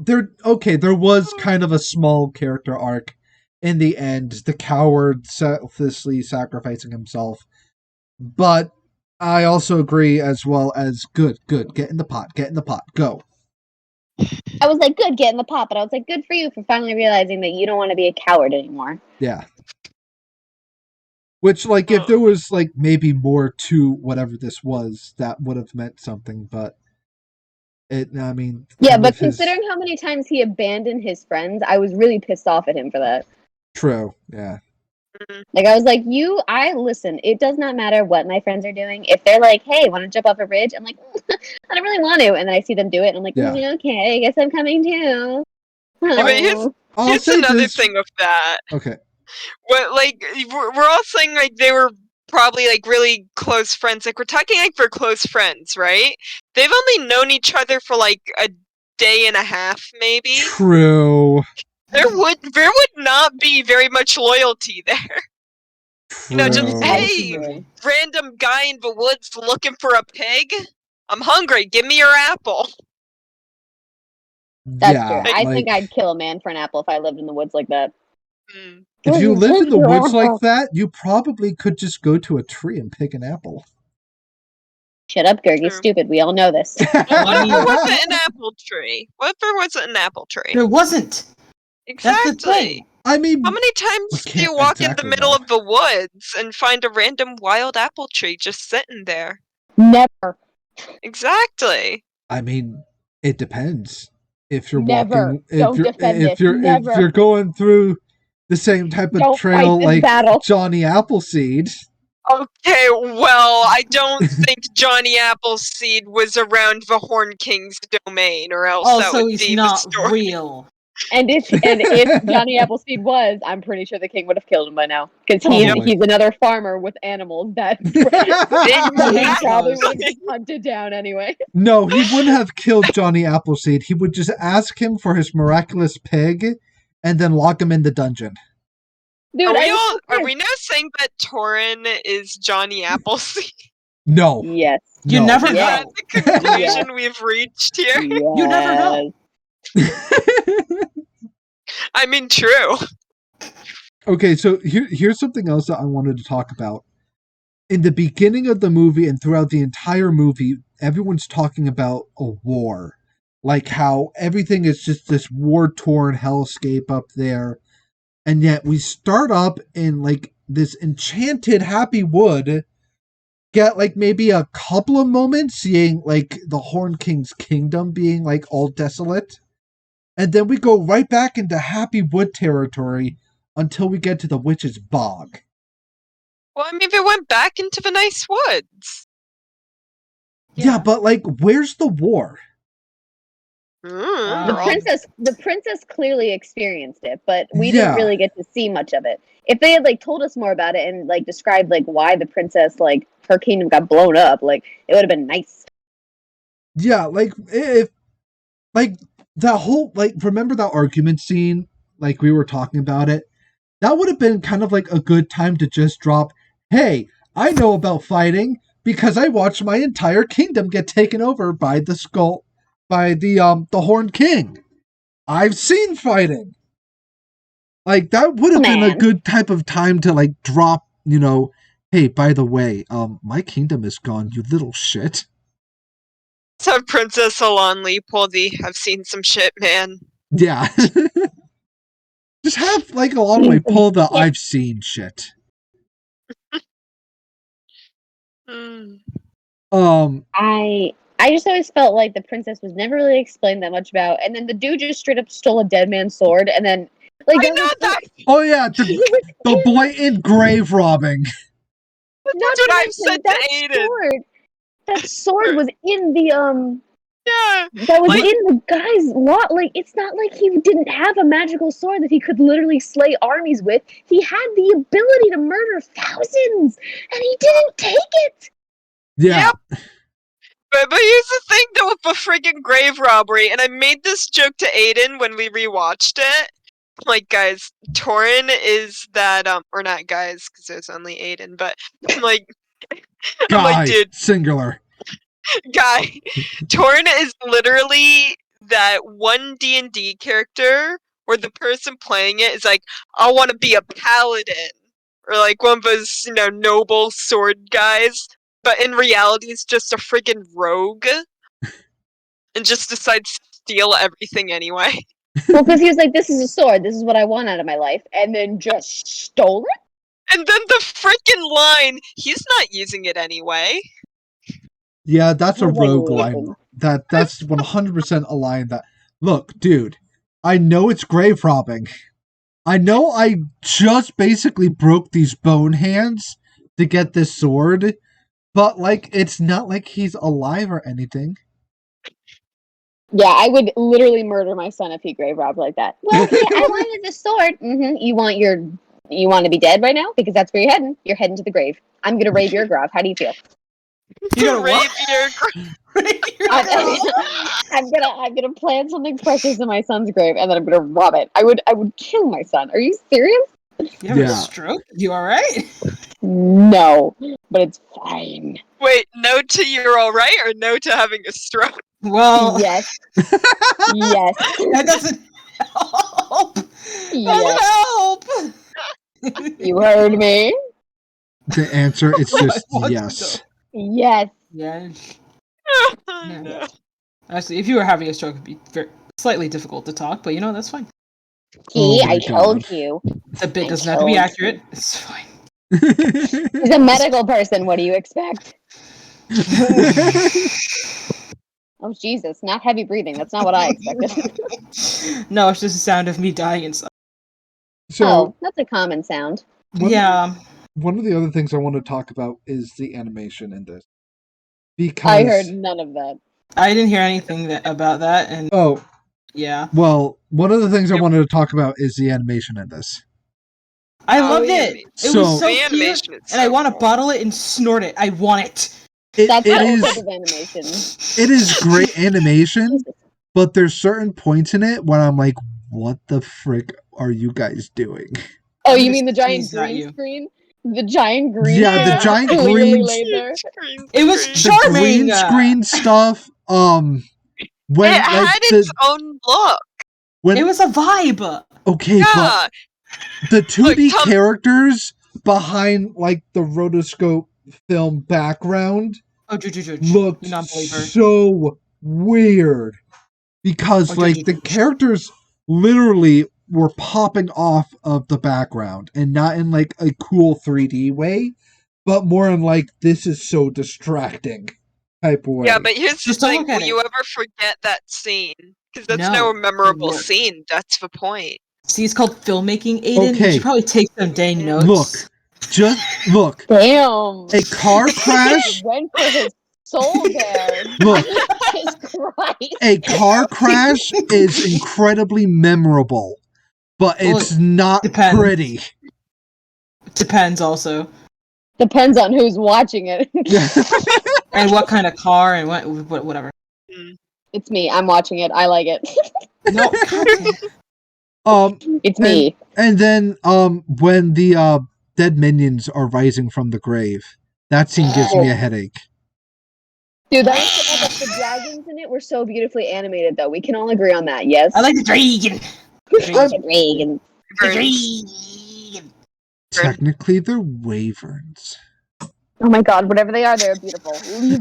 was kind of a small character arc in the end, the coward selflessly sacrificing himself. But I also agree as well as good, get in the pot, go. I was good, get in the pot, but I was good for you for finally realizing that you don't want to be a coward anymore. Yeah. Which, if there was, maybe more to whatever this was, that would have meant something, but I mean... Yeah, but considering how many times he abandoned his friends, I was really pissed off at him for that. True, yeah. I was listen, it does not matter what my friends are doing. If they're hey, want to jump off a bridge? I'm I don't really want to. And then I see them do it, and I'm yeah. Okay, I guess I'm coming too. Yeah, but here's another thing of that. Okay. What, we're all saying, they were probably, really close friends. We're talking, for close friends, right? They've only known each other for, a day and a half, maybe? True. There would not be very much loyalty there. True. Just, hey, random guy in the woods looking for a pig? I'm hungry, give me your apple. That's true. I think I'd kill a man for an apple if I lived in the woods like that. If you lived in the woods like that, you probably could just go to a tree and pick an apple. Shut up, Gurgi. Stupid. We all know this. What if there wasn't an apple tree? What if there wasn't an apple tree? There wasn't. Exactly. I mean, how many times do you walk in the middle of the woods and find a random wild apple tree just sitting there? Never. Exactly. I mean, it depends. If you're Never. walking, if you're going through the same type of trail like Johnny Appleseed. Okay, well, I don't think Johnny Appleseed was around the Horn King's domain, or else that Also, would he's be the not story. real. And if Johnny Appleseed was, I'm pretty sure the king would have killed him by now. Because Probably. he's another farmer with animals that he hates probably those. would have hunted down anyway. No, he wouldn't have killed Johnny Appleseed. He would just ask him for his miraculous pig and then lock him in the dungeon. Dude, Are we now saying that Torin is Johnny Appleseed? No. Yes. You No. never Is know. that the conclusion we've reached here? You never know. I mean, true. Okay, so here's something else that I wanted to talk about. In the beginning of the movie and throughout the entire movie, everyone's talking about a war. Like how everything is just this war-torn hellscape up there. And yet we start up in like this enchanted happy wood, get like maybe a couple of moments seeing like the Horn King's kingdom being like all desolate. And then we go right back into happy wood territory until we get to the witch's bog. Well, I mean, they went back into the nice woods. Yeah, but like, where's the war? The princess clearly experienced it, but we Yeah. didn't really get to see much of it. If they had like told us more about it and like described like why the princess like her kingdom got blown up, like it would have been nice. Yeah, like if like that whole like remember that argument scene, like we were talking about it? That would have been kind of like a good time to just drop, hey, I know about fighting because I watched my entire kingdom get taken over by the Horned King. I've seen fighting. Like that would have been a good type of time to like drop, hey, by the way, my kingdom is gone, you little shit. Let's have Princess Alonli pull the I've seen some shit, man. Yeah. Just have like Alonli pull the I've seen shit. I just always felt like the princess was never really explained that much about, and then the dude just straight up stole a dead man's sword, and then like I know that. Oh yeah, the blatant grave robbing. That's what I've said to Aiden. That sword was in the Yeah. That was in the guy's lot. Like, it's not like he didn't have a magical sword that he could literally slay armies with. He had the ability to murder thousands, and he didn't take it. Yeah. Yep. But here's the thing, though, with the friggin' grave robbery, and I made this joke to Aiden when we rewatched it. Like, guys, Torin is that, or not guys, because there's only Aiden, but, like, Guy, I'm like, dude. Singular. Guy, Torin is literally that one D&D character where the person playing it is like, I want to be a paladin, or like one of those, noble sword guys, but in reality it's just a friggin' rogue, and just decides to steal everything anyway. Well, because he was like, this is a sword, this is what I want out of my life, and then just stole it? And then the frickin' line, he's not using it anyway. Yeah, that's a Well, like, rogue line. That's 100% a line that, look, dude, I know it's grave robbing. I know I just basically broke these bone hands to get this sword, but, like, it's not like he's alive or anything. Yeah, I would literally murder my son if he grave robbed like that. Well, yeah, I wanted the sword. You want to be dead right now? Because that's where you're heading. You're heading to the grave. I'm gonna raid your grave. How do you feel? You gonna Rape what? I'm gonna plant something precious in my son's grave, and then I'm gonna rob it. I would kill my son. Are you serious? You have a stroke? You alright? No, but it's fine. Wait, no to you're alright, or no to having a stroke? Well, Yes. Yes. That doesn't help. Yes. Help. You heard me. The answer is just yes. Yes. Yeah. No. Actually, if you were having a stroke, it'd be slightly difficult to talk, but that's fine. See, Oh my I told God. you. The bit doesn't have to be accurate. It's fine. He's a medical person. What do you expect? Oh, Jesus. Not heavy breathing. That's not what I expected. No, it's just the sound of me dying inside. So, Oh, that's a common sound. Yeah. one of the other things I want to talk about is the animation in this. Because I heard none of that. I didn't hear anything about that, and yeah, well, one of the things I wanted to talk about is the animation in this. I Oh, loved the it. anima- It was So- so The cute, animation is and I so want to cool. bottle it and snort it. I want it. That's it the is type of animation. it is great animation, but there's certain points in it where I'm like, what the frick are you guys doing? Oh, I'm you gonna mean the giant sneeze at green you. screen? The giant green Yeah, screen the giant clearly green laid there. It was The charming. green screen stuff. When It like had its own look. when It was a vibe. okay, Yeah. but the 2D Tom- characters behind like the rotoscope film background Oh, Juju, looked you non-believer. so weird because Oh, like the characters literally were popping off of the background and not in like a cool 3D way, but more in like this is so distracting type of way. Yeah, but here's the Just don't thing: look at will it. you ever forget that scene? Because that's No, now a memorable it worked. scene. That's the point. See, it's called filmmaking, Aiden. Okay. You should probably take some dang notes. Look, just look. Damn. A car crash. Went for his soul there. Look. Jesus Christ. A car crash is incredibly memorable, but Well, it's not depends. pretty. Depends also. Depends on who's watching it. And what kind of car and whatever. It's me. I'm watching it. I like it. No. It's me. And then when the dead minions are rising from the grave, that scene gives me a headache. Dude, that was the dragons in it were so beautifully animated, though. We can all agree on that, yes? I like the dragon. the dragon. The dragon. Technically, they're wyverns. Oh my god, whatever they are, they're beautiful.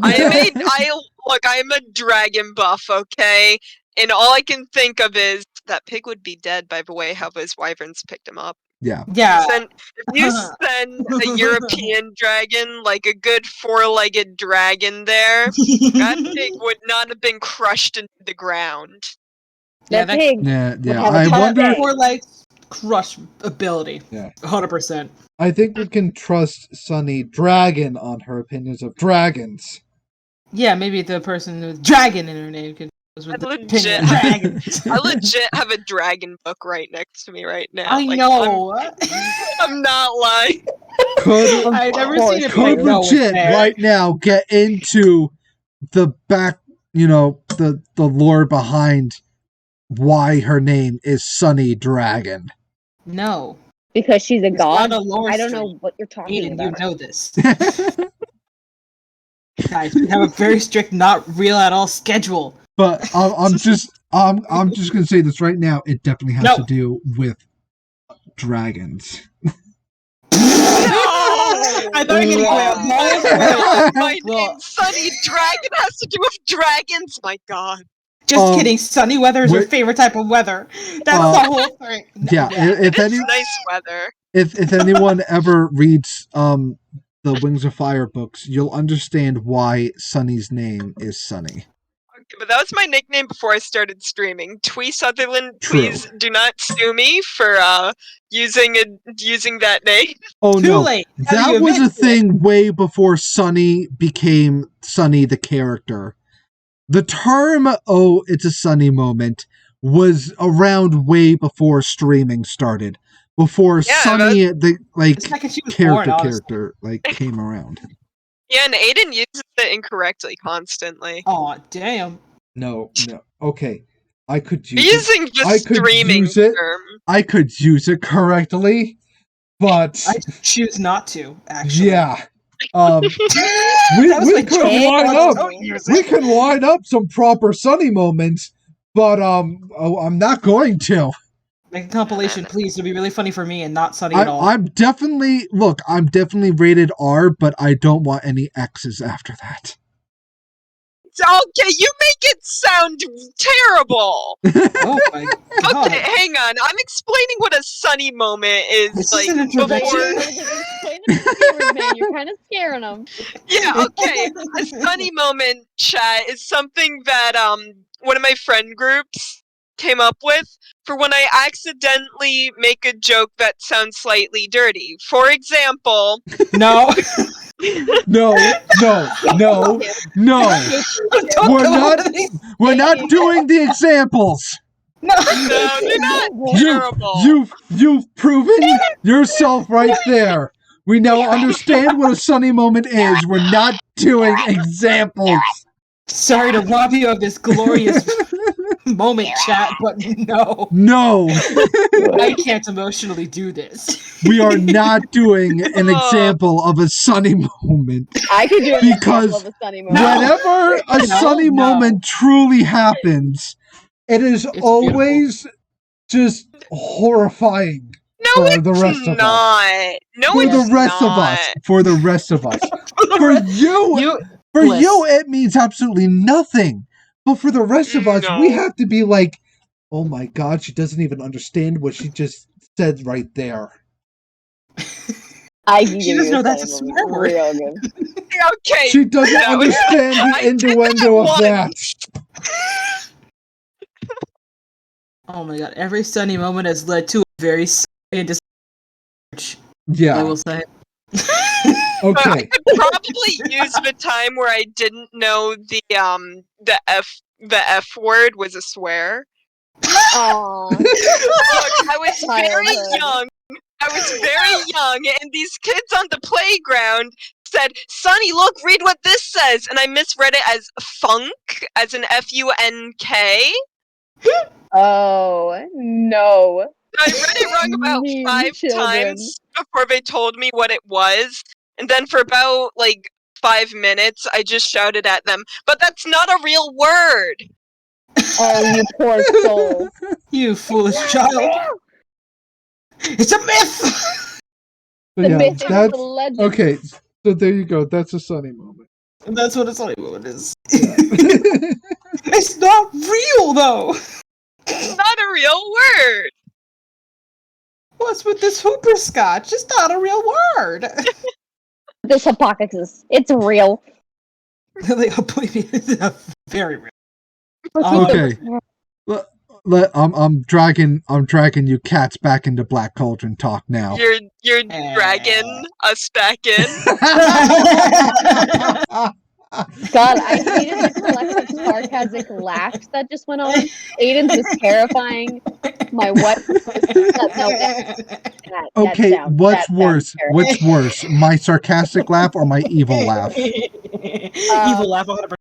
I'm a dragon buff, okay? And all I can think of is that pig would be dead by the way how those wyverns picked him up. Yeah. Yeah. If you send a European dragon, like a good four-legged dragon there, that pig would not have been crushed into the ground. That pig. Yeah. have a I ton of wonder. eggs. More like crush ability. Yeah. 100%. I think we can trust Sunny Dragon on her opinions of dragons. Yeah, maybe the person with dragon in her name could. I The legit, opinion of dragons. I legit have a dragon book right next to me right now. I Like, know. I'm not lying. I've never seen it, but I Could know it's legit there. right now get into the back, the lore behind why her name is Sunny Dragon. No. Because she's a It's god? not a lore I don't know stream. what you're talking Aiden, about. you know this. Guys, we have a very strict, not real at all schedule. But I'm just gonna say this right now. It definitely has to do with dragons. I thought you were My Well- name, Sunny Dragon, has to do with dragons. My God. Just kidding. Sunny weather is your wait- favorite type of weather. That's the whole thing. Yeah, if It's any nice weather. if anyone ever reads the Wings of Fire books, you'll understand why Sunny's name is Sunny. Okay, but that was my nickname before I started streaming. Twee Sutherland, True. please do not sue me for using that name. Oh Too no, late. How do that you was a admit to it? thing way before Sunny became Sunny the character. The term "oh, it's a Sunny moment" was around way before streaming started. Before Yeah, Sunny the The second she was born, honestly. character came around. Yeah, and Aiden uses it incorrectly constantly. Aw, damn. No. Okay, I could use Using the I could streaming use it. term. I could use it correctly, but I choose not to, actually. yeah. we That was we my could joke. line up. Don't use We it. can line up some proper Sunny moments, but I'm not going to. Make a compilation, please. It'll be really funny for me and not Sunny at all. I'm definitely rated R, but I don't want any X's after that. Okay, you make it sound terrible. Oh my god. Okay, hang on. I'm explaining what a sunny moment is This like is an introduction. before. Explain it to viewers, man. You're kind of scaring them. Yeah, okay. A sunny moment chat is something that one of my friend groups came up with for when I accidentally make a joke that sounds slightly dirty. For example, No. No, no, no, no. Don't We're go not- over these. We're not doing the examples. No. no, they're not You, terrible. you've proven yourself right there. We now understand what a sunny moment is. We're not doing examples. Sorry to rob you of this glorious moment, chat, but no. No, I can't emotionally do this. we are not doing an example of a sunny moment. I could do an Because example of a sunny moment. No. Whenever a No, sunny no. moment truly happens, it is It's always just horrifying. No, For it's the rest of us. not. No, For it's the rest of us. not. For the rest of us. For you, Bliss. it means absolutely nothing. But for the rest of us, we No. have to be like, oh my god, she doesn't even understand what she just said right there. I can She give doesn't you know a that's a sunny swear moment. word. Real good. Okay. She doesn't no. understand the I did that innuendo of that. once. Oh my god, every sunny moment has led to a very serious I Yeah. will say. Okay. I could probably use the time where I didn't know the F word was a swear. Aww. Look, I was very Childhood. young. And these kids on the playground said, "Sonny, look, read what this says," and I misread it as funk, as in F-U-N-K. Oh, no. I read it wrong about Mean 5 children. times before they told me what it was, and then for about 5 minutes, I just shouted at them, "But that's not a real word!" Oh, you poor soul. You foolish child. It's a myth! The Yeah, myth is that's the legend. okay. So there you go. That's a sunny moment. That's what a sunny moment is. Yeah. It's not real, though! It's not a real word! What's with this hooperscotch? It's not a real word! This hypocrisy. It's real. Believe me, it's very real. Okay. I'm dragging you cats back into Black Cauldron talk now. You're dragging us back in? God, I hated the collective sarcastic laughs that just went on. Aiden's was terrifying. My wife was Okay, what's worse? What's worse? My sarcastic laugh or my evil laugh? Evil laugh 100%.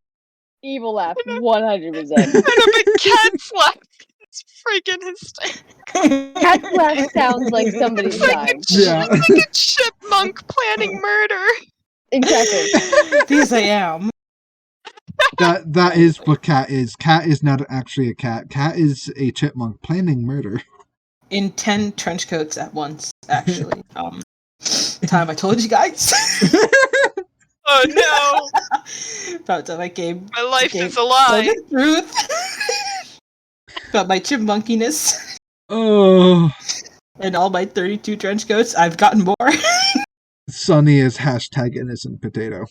Evil laugh, 100%. I know, but cat's laugh is freaking hysterical. Cat's laugh sounds like somebody It's like died. Yeah. it's like a chipmunk planning murder. Exactly. Because I am. That is what cat is. Cat is not actually a cat. Cat is a chipmunk planning murder. In 10 trench coats at once, actually. Time I told you guys. Oh no! About time I came. My life came is a lie. the truth. About my chipmunkiness. Oh, And all my 32 trench coats. I've gotten more. Sunny is hashtag innocent potato.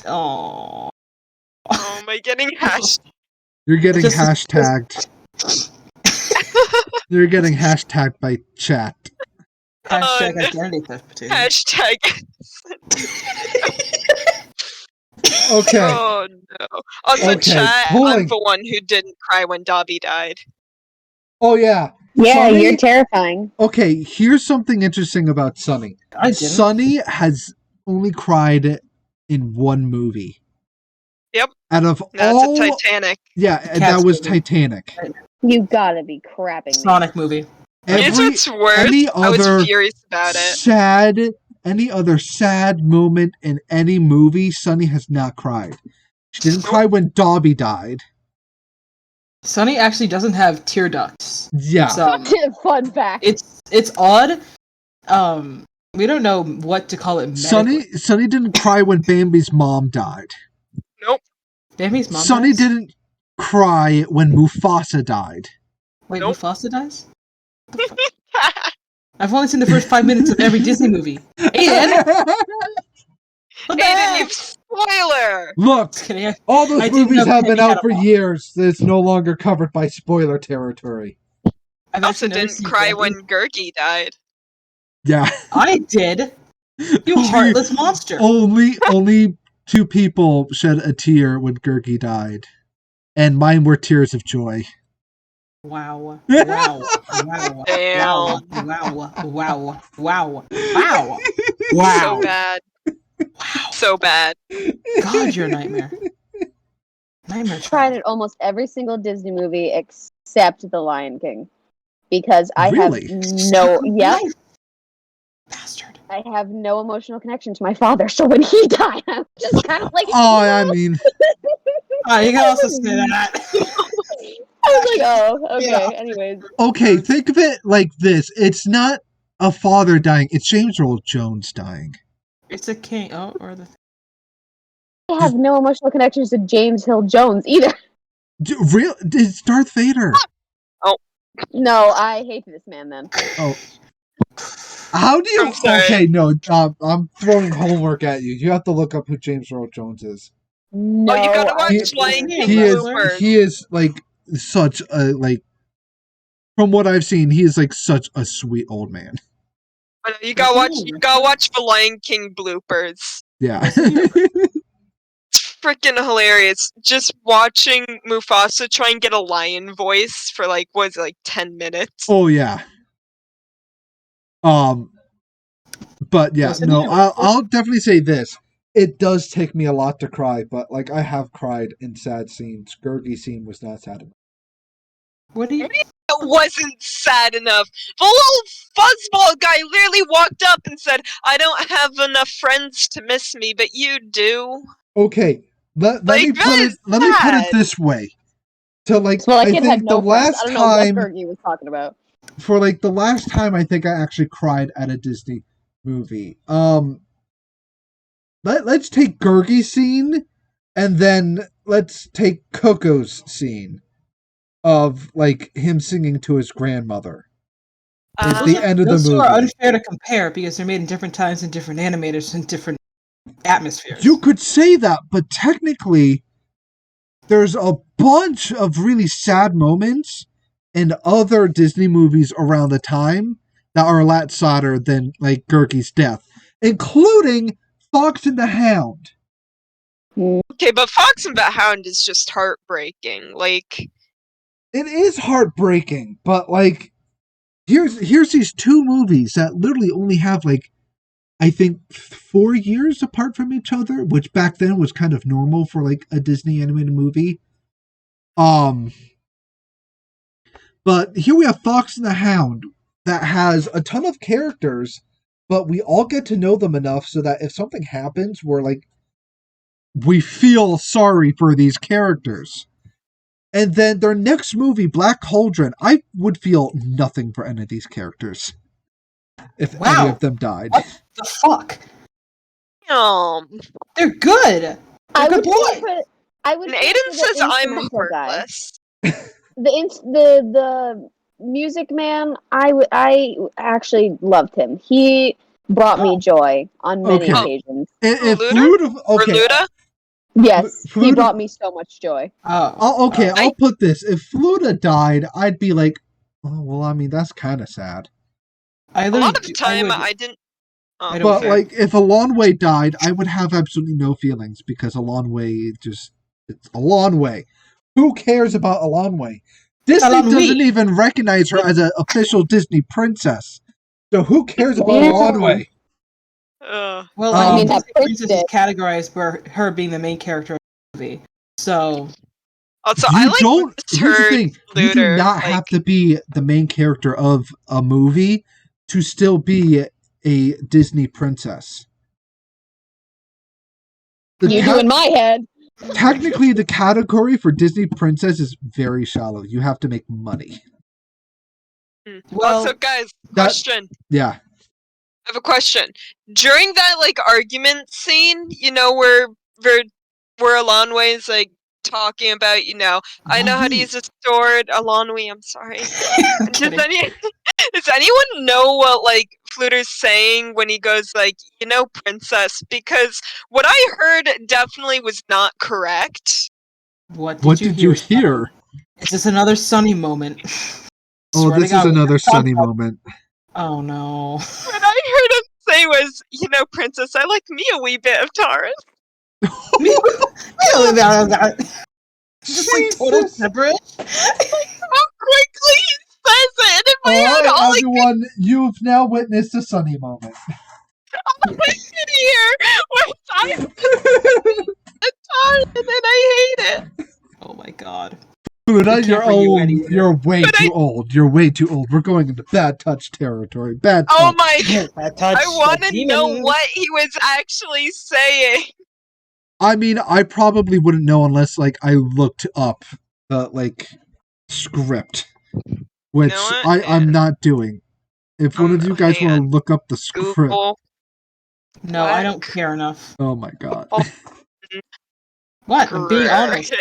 Oh. Oh, am I getting hashed? You're getting Just- hashtagged. You're getting hashtagged by chat. Hashtag no. identity theft potato. Hashtag. Okay. Oh no. On the Okay, chat, pulling. I'm the one who didn't cry when Dobby died. Oh yeah. Yeah, Sunny- you're terrifying. Okay, here's something interesting about Sunny. I didn't. Sunny has only cried in one movie. Yep. Out of That's all, a Titanic. yeah, Cats that was movie. Titanic. You gotta be crapping me. Sonic movie. Here's what's worse. any I was other furious about it. any other sad moment in any movie, Sunny has not cried. She didn't cry when Dobby died. Sunny actually doesn't have tear ducts. Yeah. So Fun fact. it's odd. We don't know what to call it. Medically. Sunny didn't cry when Bambi's mom died. Nope. Bambi's mom. Sunny dies? didn't cry when Mufasa died. Wait, Nope. Mufasa dies? What the fuck? I've only seen the first 5 minutes of every Disney movie. Aiden! What the Aiden, heck? you spoiler! Look, Just kidding. all those I didn't movies know have been Penny had out a for mom. years. It's no longer covered by spoiler territory. I've Also actually never didn't seen cry Gurgi. when Gurgi died. Yeah. I did. You heartless monster. Only 2 people shed a tear when Gurgi died, and mine were tears of joy. Wow. Wow. Wow. Damn. Wow. Wow. Wow. Wow. Wow. So bad. Wow. So bad. God, you're a nightmare. Nightmare Tried child. at almost every single Disney movie except The Lion King, because I Really? have no. Yep. Nice. Bastard. I have no emotional connection to my father, so when he died, I was just kind of like, Oh, I mean, Oh, you can also say that. I was like, oh, okay. Yeah. Anyways, okay, think of it like this. It's not a father dying, it's James Earl Jones dying. It's a king. Oh, or the. I have no emotional connections to James Hill Jones either. Real? It's Darth Vader. No, I hate this man then. Oh. How do you... I'm sorry. Okay, no, I'm throwing homework at you. You have to look up who James Earl Jones is. No, Oh, you gotta watch He- Lion King He is, bloopers. he is, like, such a, like... From what I've seen, he is, like, such a sweet old man. You gotta watch the Lion King bloopers. Yeah. It's freaking hilarious. Just watching Mufasa try and get a lion voice for like, what is it, like 10 minutes? Oh, yeah. But yeah, Wasn't no, he a- I'll definitely say this. It does take me a lot to cry, but like I have cried in sad scenes. Gurgi scene was not sad enough. What do you? It wasn't sad enough. The little fuzzball guy literally walked up and said, I don't have enough friends to miss me, but you do. Okay, let Like, me that put it is let me put it sad. this way. To like well, that I kid had think the no friends. I last don't know what time Fergie was talking about. for like the last time I think I actually cried at a Disney movie. Let's take Gurgi's scene and then let's take Coco's scene of like him singing to his grandmother at the end of the Those two movie. are unfair to compare because they're made in different times and different animators and different atmospheres. You could say that, but technically, there's a bunch of really sad moments in other Disney movies around the time that are a lot sadder than like Gurgi's death, including Fox and the Hound. Okay, but Fox and the Hound is just heartbreaking. Like, It is heartbreaking, but like here's these 2 movies that literally only have like I think 4 years apart from each other, which back then was kind of normal for like a Disney animated movie. But here we have Fox and the Hound that has a ton of characters, but we all get to know them enough so that if something happens, we're like we feel sorry for these characters. And then their next movie, Black Cauldron, I would feel nothing for any of these characters if any Wow. of them died. What the fuck? They're good. They're I good would boys. I would. and feel Aiden for the says I'm instrumental guy. heartless. The music man. I actually loved him. He brought me joy on many Okay. occasions. If Luda? okay, Luda? Yes, he Fluta- brought me so much joy. Oh. I'll put this. If Fluta died, I'd be like, oh, well, I mean, that's kind of sad. I A literally lot of do- time would- I didn't. I don't But care. like, if Alonway died, I would have absolutely no feelings because Alonway it's Alonway. Who cares about Alonway? Disney Alonway. doesn't even recognize her as an official Disney princess. So who cares about Yeah. Alonway? Well, I mean, Disney that prince Princess is did. categorized for her being the main character of the movie. So Also, You I like don't. Here's the misheard thing: you do Luder, not have to be the main character of a movie to still be a Disney princess. The You do in my head. Technically, the category for Disney princess is very shallow. You have to make money. well, Also, guys, That- question. Yeah. I have a question. During that like argument scene, you know, where Alonway's like talking about, you know, I know how to use a sword. Alonway, I'm sorry. I'm Does kidding. Does anyone know what like Fluter's saying when he goes like, princess? Because what I heard definitely was not correct. What What did you hear? Is this another Sunny moment? Oh, Swear to this is God, another Sunny moment. Oh no. What I heard him say was, princess, I like me a wee bit of Taran. Just like total Jesus. gibberish. How quickly he says it, and in my head, all I everyone, you've now witnessed a Sunny moment. could hear was, I like a Taran, and I hate it. Oh my God. Buddha, can't you're bring you old. anywhere. You're way But too old. You're way too old. We're going into bad touch territory. Bad touch. Oh my God. That touch, I want the to know demon. what he was actually saying. I mean, I probably wouldn't know unless, like, I looked up the, script. Which what? I'm not doing. If one of you guys hang want to on. look up the script. Google. No, I don't care enough. Oh my god. What? I'm being honest.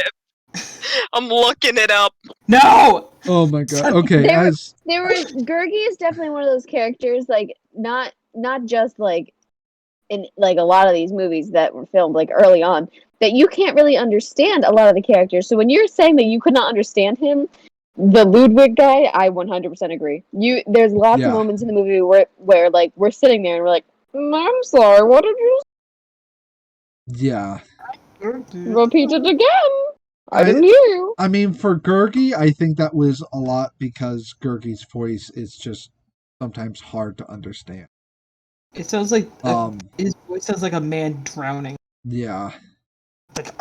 I'm looking it up. No! Oh my god. Okay, There was Gurgi is definitely one of those characters, like not just like in like a lot of these movies that were filmed like early on, that you can't really understand a lot of the characters. So when you're saying that you could not understand him, the Ludwig guy, I 100% agree. There's lots of moments in the movie where like we're sitting there and we're like, I'm sorry, what did you Yeah. repeat it again? I didn't hear you. I mean, for Gurgi, I think that was a lot because Gurgi's voice is just sometimes hard to understand. It sounds like his voice sounds like a man drowning. Yeah. Like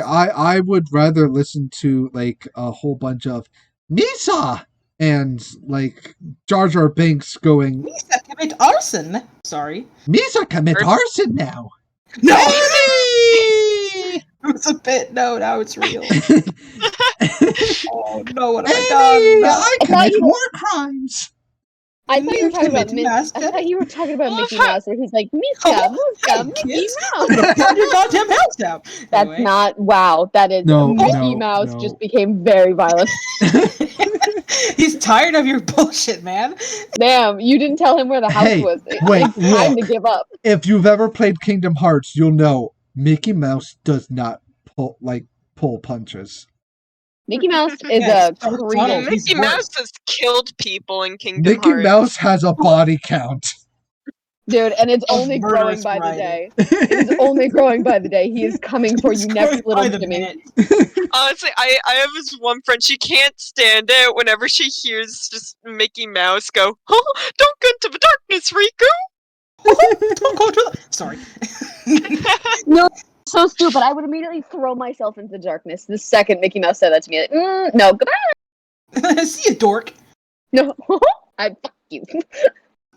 I would rather listen to like a whole bunch of Misa and like Jar Jar Binks going Misa commit arson. Sorry. Misa commit arson now. No. It was a bit. No, now it's real. Oh no! What have I done? No. I commit war crimes. I thought you were talking about Mouse. I thought you were talking about Mickey Mouse, where he's like, Miska, Muska, Mickey I'm gonna Mouse. burn your goddamn house down. That's Anyway. not wow. That is Mickey Mouse no. just became very violent. He's tired of your bullshit, man. Damn, you didn't tell him where the house was. Wait, It's time to give up. If you've ever played Kingdom Hearts, you'll know Mickey Mouse does not pull punches. Mickey Mouse is a Donald. Mickey Mouse has killed people in Kingdom Mickey Hearts. Mouse has a body count. dude, and it's only growing by the day. It's only growing by the day. He is coming for you next, little Jimmy. Honestly, I have this one friend. She can't stand it whenever she hears just Mickey Mouse go, "Oh, don't go into the darkness, Riku." Don't go to the... Sorry. No, so stupid. I would immediately throw myself into darkness the second Mickey Mouse said that to me. Like, no, goodbye. See you, dork. No, I fuck you.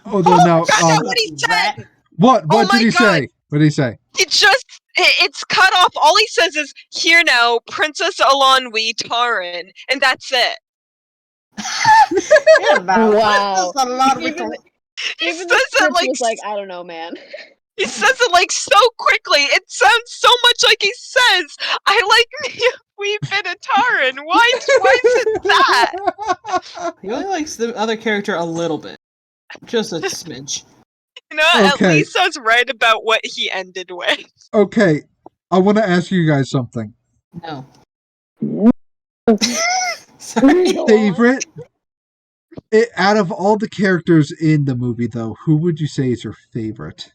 Although now, That's what he said. what Oh did he say? What did he say? It's cut off. All he says is, "Here now, Princess Alonwi Taran," and that's it. Wow. He Even says the it script like was like, I don't know, man. he says it like so quickly. It sounds so much like he says, "I like me a wee bit of Taran." Why is it that? He only likes the other character a little bit. Just a smidge. At least I was right about what he ended with. Okay, I want to ask you guys something. No. Sorry. Favorite? Out of all the characters in the movie, though, who would you say is your favorite?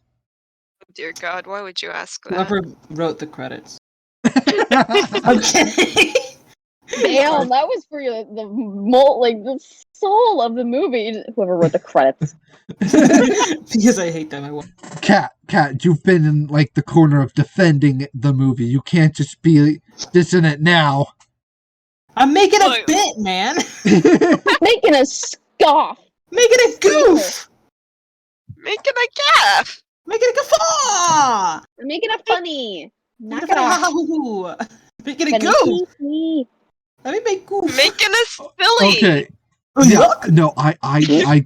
Dear God, why would you ask that? Whoever wrote the credits. Okay. Damn, that was for the soul of the movie. Whoever wrote the credits. Because I hate them. I won't. Kat, you've been in like the corner of defending the movie. You can't just be dissing it now. I'm making a bit, man. Making a scoff. Making a goof. Making a gaff. Making a guffaw. Making a funny. Knock it Making off. Making a goof. Let me make goof. Making a silly. Okay. Yeah, no, I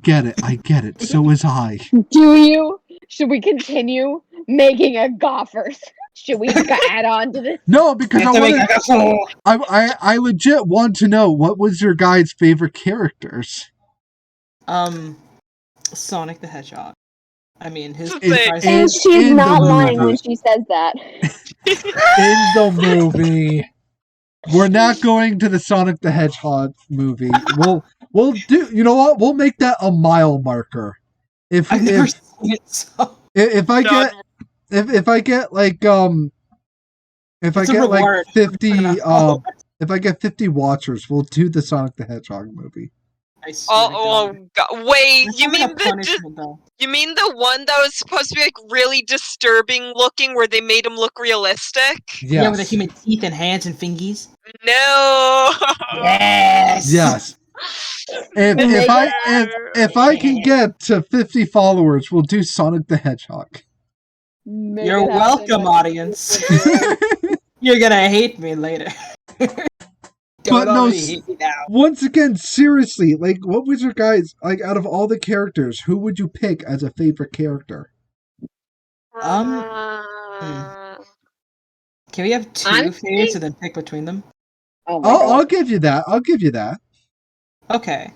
get it. I get it. So is I. Do you? Should we continue making a goffers? Should we add on to this? No, because I legit want to know what was your guys' favorite characters. Sonic the Hedgehog. I mean, his And she's not lying when she says that. In the movie, we're not going to the Sonic the Hedgehog movie. We'll do. You know what? We'll make that a mile marker. If I've never seen it, so if I get if I get like if I get like 50 if I get 50 watchers, we'll do the Sonic the Hedgehog movie. God. Wait, you mean the one that was supposed to be like really disturbing looking, where they made him look realistic? Yes. Yeah, with the human teeth and hands and fingies. No. Yes. If I can get to 50 followers, we'll do Sonic the Hedgehog. You're welcome, audience. You're gonna hate me later. But no, once again, seriously, like, what was your guys, like, out of all the characters, who would you pick as a favorite character? Can we have two favorites and then pick between them? I'll give you that. I'll give you that. Okay.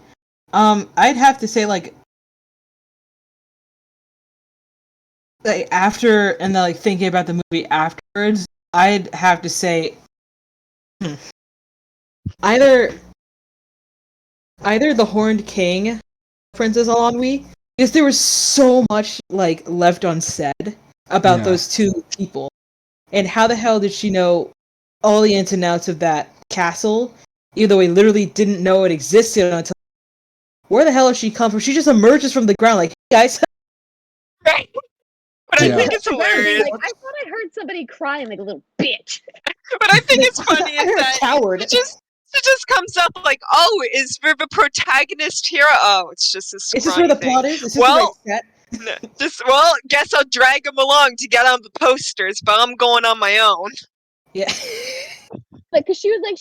I'd have to say, like after, and then, like, thinking about the movie afterwards, I'd have to say, either the Horned King, Princess Alonwi, because there was so much, like, left unsaid about those two people, and how the hell did she know all the ins and outs of that castle, even though we literally didn't know it existed until. Where the hell has she come from? She just emerges from the ground, like, hey guys. Right. But I think it's hilarious. Like, I thought I heard somebody crying like a little bitch. But I think it's funny is that coward. It just comes up like, oh, is there the protagonist here? Oh, it's just this. Is this where the plot is? Is this well, the guess I'll drag him along to get on the posters, but I'm going on my own. Yeah. Like, cause she was like,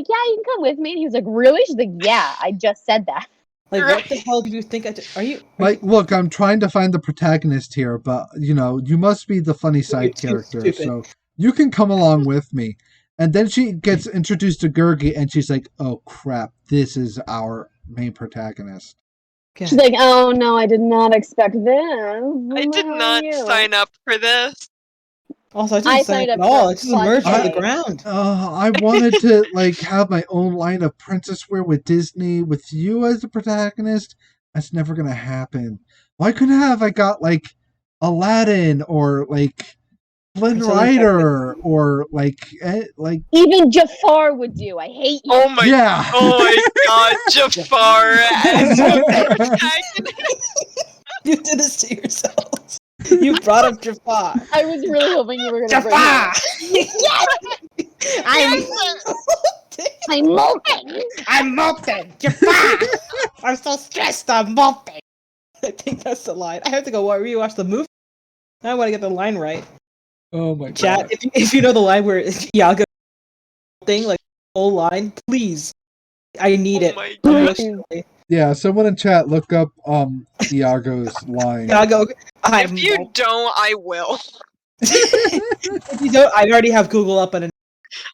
yeah, you can come with me. And he was like, really? She's like, yeah, I just said that. Like, what the hell do you think Are you... Look, I'm trying to find the protagonist here, but, you know, you must be the funny side character, so you can come along with me. And then she gets introduced to Gurgi, and she's like, oh, crap, this is our main protagonist. Okay. She's like, oh, no, I did not expect this. I did not sign up for this. Also, I didn't sign up at all. It just emerged from the ground. I wanted to, like, have my own line of princess wear with Disney, with you as the protagonist. That's never gonna happen. Why couldn't I got, like, Aladdin, or, like, Flynn Rider, or, like... Even Jafar would do. I hate you. Oh my god, Jafar as the protagonist. You did this to yourselves. You brought up Jafar. I was really hoping you were going to bring it up. I'm molting. I'm molting. Jafar. I'm so stressed. I'm molting. I think that's the line. I have to go rewatch the movie. I want to get the line right. Oh my god. Chat, if you know the line where Iago thing, like, the whole line, please. I need it. Yeah, someone in chat look up Iago's line. Iago, if you don't, I will. If you don't, I already have Google up and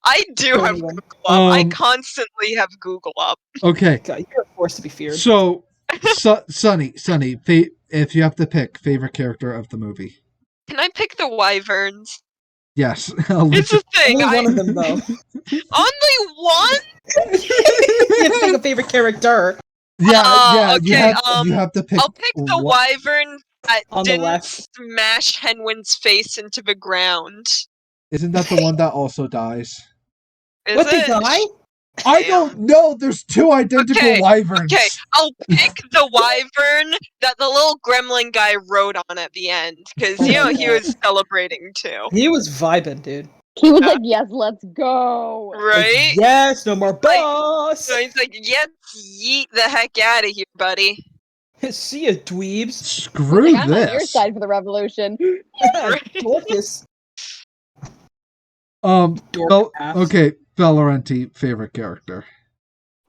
I do have Google up. I constantly have Google up. Okay. God, you're a force to be feared. So, Sunny, if you have to pick favorite character of the movie. Can I pick the wyverns? Yes. It's a thing. Only one of them, though. Only one? You have to pick a favorite character. Yeah, okay, you have to pick. I'll pick the wyvern that on didn't the left. smash Henwin's face into the ground. Isn't that the one that also dies? They die? I don't know. There's two identical wyverns. Okay, I'll pick the wyvern that the little gremlin guy rode on at the end, because he was celebrating too. He was vibing, dude. He was like, yes, let's go. Right? Yes, no more boss. So he's like, yes, yeet the heck out of here, buddy. See ya, dweebs. Screw I'm this. on your side for the revolution. Yeah, Dorcas. Okay, Valorenti, favorite character.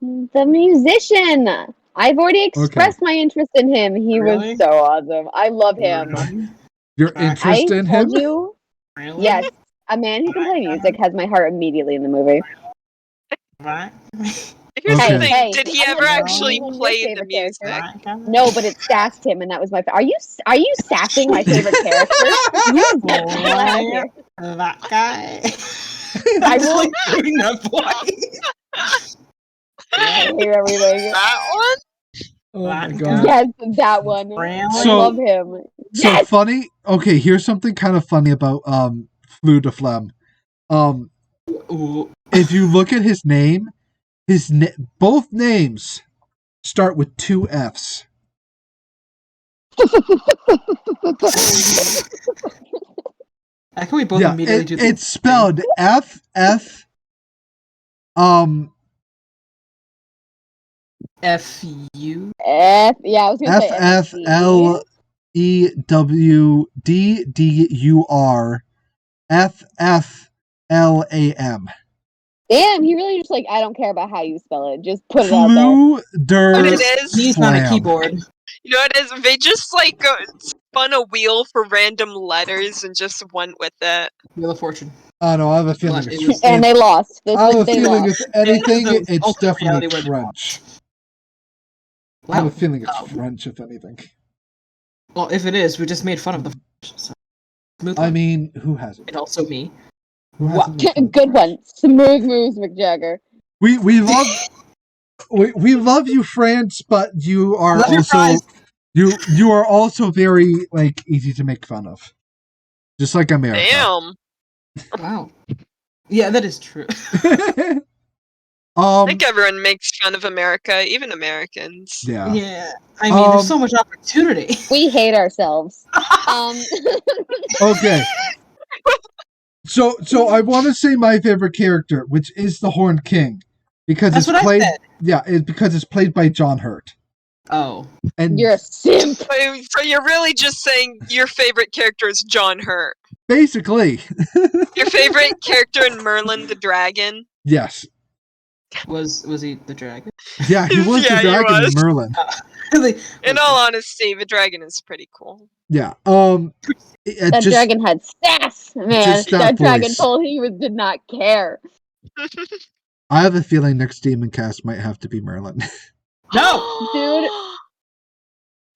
The musician. I've already expressed my interest in him. He was so awesome. I love him. Your interest in him? You, Really? yes. A man who can play music has my heart immediately in the movie. Right. Here's Okay. the thing: Hey, did he I'm ever gonna actually ruin your play the favorite music? character. No, but it sassed him, and that was my. Are you sassing my favorite character? You get the hell out of here. That guy. I I will- like doing that voice. I hate everything. That one? Oh my That god. Yes, that one. Really? I So- love him. So Yes. funny. Okay, here's something kind of funny about Fleur de Flamme. Ooh. If you look at his name, both names start with 2 F's. How can we both Yeah, immediately do this? it's spelled F F-U? Yeah, I was gonna say FFLEWDDUR FFLAM. Damn, he really just I don't care about how you spell it. Just put it out there. Fleur But de it is. He's not a Flamme. keyboard. You know what it is? They just spun a wheel for random letters and just went with it. Wheel of Fortune. Oh no, I have a feeling It it's was- And they lost. This I have a was they feeling lost. if anything, It was the it's ultimate definitely reality where they French. I Wow. have a feeling it's French, if anything. Well, if it is, we just made fun of the French. So. Smooth I one. mean, who hasn't? And also me. Who hasn't made fun of Good French? one. Smooth moves, McJagger. We love we love you, France, but you are Love your also fries. you are also very easy to make fun of, just like America. Damn. Wow. Yeah, that is true. I think everyone makes fun of America, even Americans. Yeah. Yeah. I mean, there's so much opportunity. We hate ourselves. Okay. So I want to say my favorite character, which is the Horned King, because That's it's what played. I said. Yeah, because it's played by John Hurt, Oh. and You're a simp. So you're really just saying your favorite character is John Hurt. basically, Your favorite character in Merlin the Dragon? yes, Was he the dragon? yeah, he was Yeah, the he dragon in was. Merlin. Really? In all honesty, the dragon is pretty cool. Yeah. That Just dragon had sass, man. just that That dragon voice. told he did not care. I have a feeling next Demoncast might have to be Merlin. No! Dude.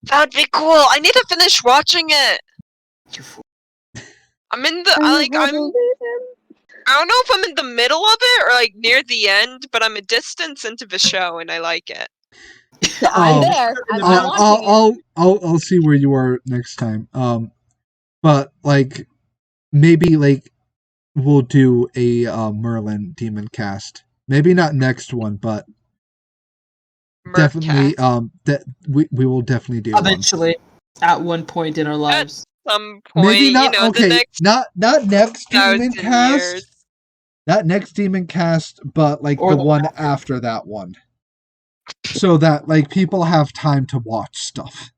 That'd be cool. I need to finish watching it. You fool. I'm in the I don't know if I'm in the middle of it or near the end, but I'm a distance into the show and I like it. I'm Um, there. I'm watching it. I'll see where you are next time. But maybe we'll do a Merlin Demon cast. Maybe not next one, but definitely Mercast. that we will definitely do one. Eventually, at one point in our lives. Some point, Maybe not the okay. next Not next Demon 1,000 cast. years. Not next Demon cast, but Or the the one one after that one. So that people have time to watch stuff.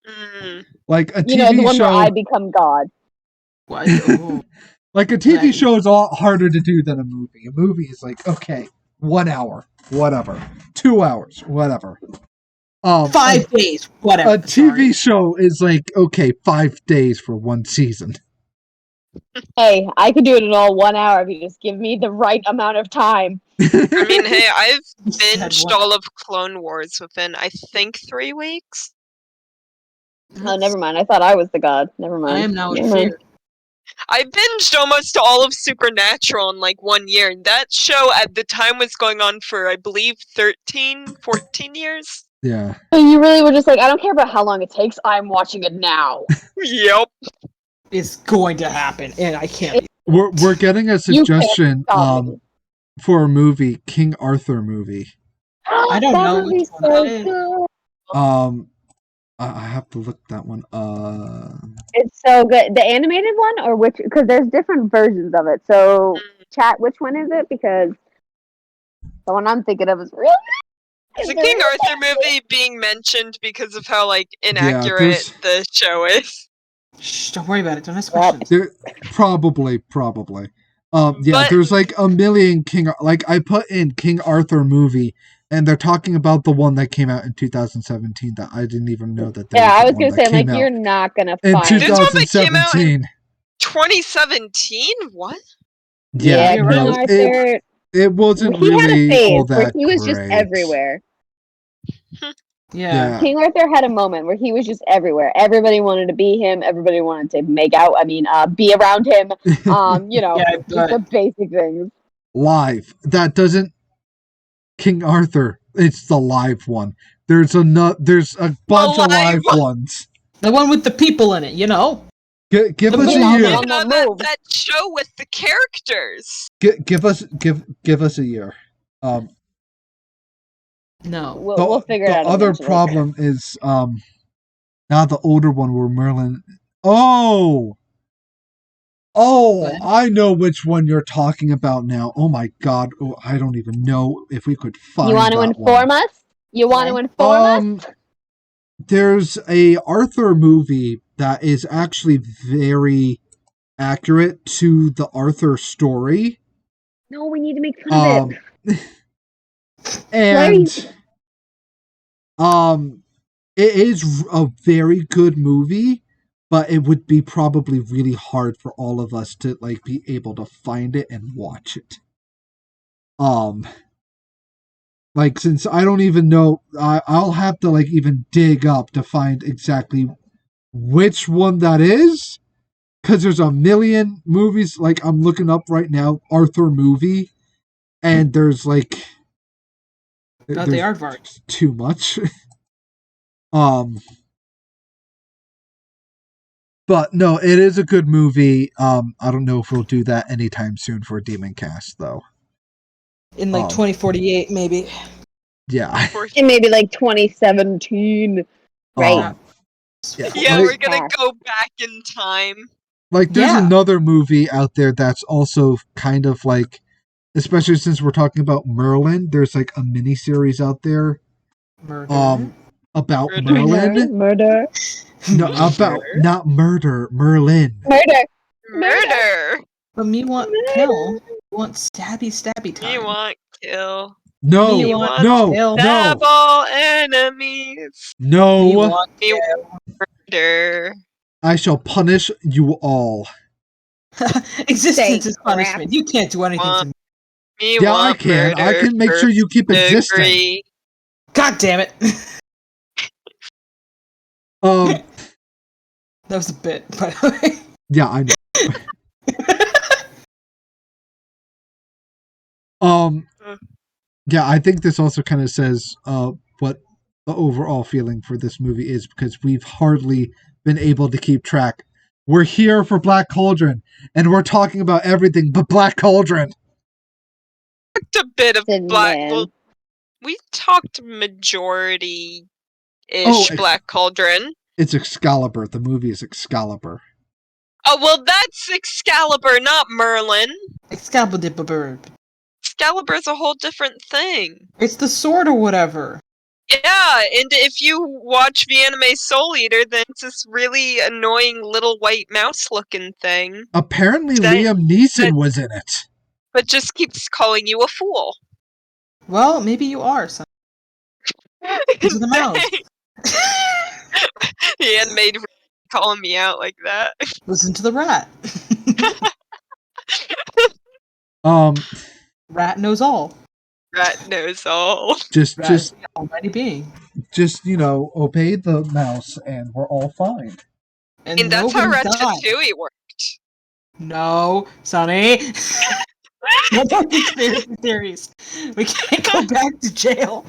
Mm. Like a TV You know, the one show. where I become God. Why? Oh. Like a TV Right. show is a lot harder to do than a movie. A movie is okay, 1 hour, whatever, 2 hours, whatever. 5 days, whatever. A TV show is okay, 5 days for one season. Hey, I could do it in all 1 hour if you just give me the right amount of time. I mean, hey, I've Said binged what? all of Clone Wars within, I think, 3 weeks. Oh, never mind. I thought I was the god. Never mind. I am now in Never mind. fear. I binged almost all of Supernatural in 1 year. That show at the time was going on for, I believe, 13, 14 years. Yeah. So you really were just I don't care about how long it takes. I'm watching it now. Yep. It's going to happen, and I can't. We're getting a You can't suggestion stop me. for a movie, King Arthur movie. I don't That know movie's which one so that is. good. I have to look that one. It's so good. The animated one, or which? Because there's different versions of it. So, chat, which one is it? Because the one I'm thinking of is really. Is the King Arthur movie being mentioned because of how inaccurate there's- the show is? Shh, don't worry about it. Don't ask Well, questions. There, probably. Yeah, But- there's a million King. I put in King Arthur movie, and they're talking about the one that came out in 2017 that I didn't even know that. Yeah, I was going gonna say, you're not gonna in find. This one that came out 2017. 2017? What? Yeah, King no, Arthur. it wasn't He had a really phase all where that he was just great. everywhere. Yeah. King Arthur had a moment where he was just everywhere. Everybody wanted to be him. Everybody wanted to make out. Be around him. Yeah, Just but the basic things. Live. That doesn't. King Arthur. It's the live one. There's a bunch of live ones. the one with the people in it, you know? Give The us a movie. year. On the move. that show with the characters. Give us a year. No. We'll figure it the out. other Eventually. problem is now the older one where Merlin. Oh, What? I know which one you're talking about now. Oh my god, I don't even know if we could find. You want to inform us? You want to inform us? There's a Arthur movie that is actually very accurate to the Arthur story. No, we need to make fun of it. And it is a very good movie, but it would be probably really hard for all of us to be able to find it and watch it. Since I don't even know, I'll have to even dig up to find exactly which one that is, because there's a million movies. I'm looking up right now, Arthur movie, and there's Not the aardvark. too much. But no, it is a good movie. I don't know if we'll do that anytime soon for Demoncast, though. In 2048, maybe. Yeah. In maybe 2017. Right. Yeah, we're gonna go back in time. There's another movie out there that's also kind of especially since we're talking about Merlin, there's a miniseries out there. Murder? About Merlin. Murder. No, about not murder, Merlin. Murder. But me want kill. You want stabby time. Me want kill. No, Me want no, kill. Stab all enemies. no. Me want Me murder. I shall punish you all. Existence is punishment. You can't do anything to me. Me Yeah, I want can. I murder can make sure you keep existing. degree. God damn it! That was a bit, by the way. Yeah, I know. Yeah, I think this also kind of says what the overall feeling for this movie is, because we've hardly been able to keep track. We're here for Black Cauldron, and we're talking about everything but Black Cauldron. A bit of we talked majority-ish Black Cauldron. It's Excalibur. The movie is Excalibur. Oh, well, that's Excalibur, not Merlin. Excalibur. Excalibur's a whole different thing. It's the sword or whatever. Yeah, and if you watch the anime Soul Eater, then it's this really annoying little white mouse-looking thing. Apparently Liam Neeson was in it. But just keeps calling you a fool. Well, maybe you are, son. Into the mouse. The anime calling me out like that. Listen to the rat. Rat knows all. Rat knows all. Just almighty being. Just obey the mouse, and we're all fine. And that's how Ratatouille worked. No, Sonny. What are conspiracy theories? We can't go back to jail.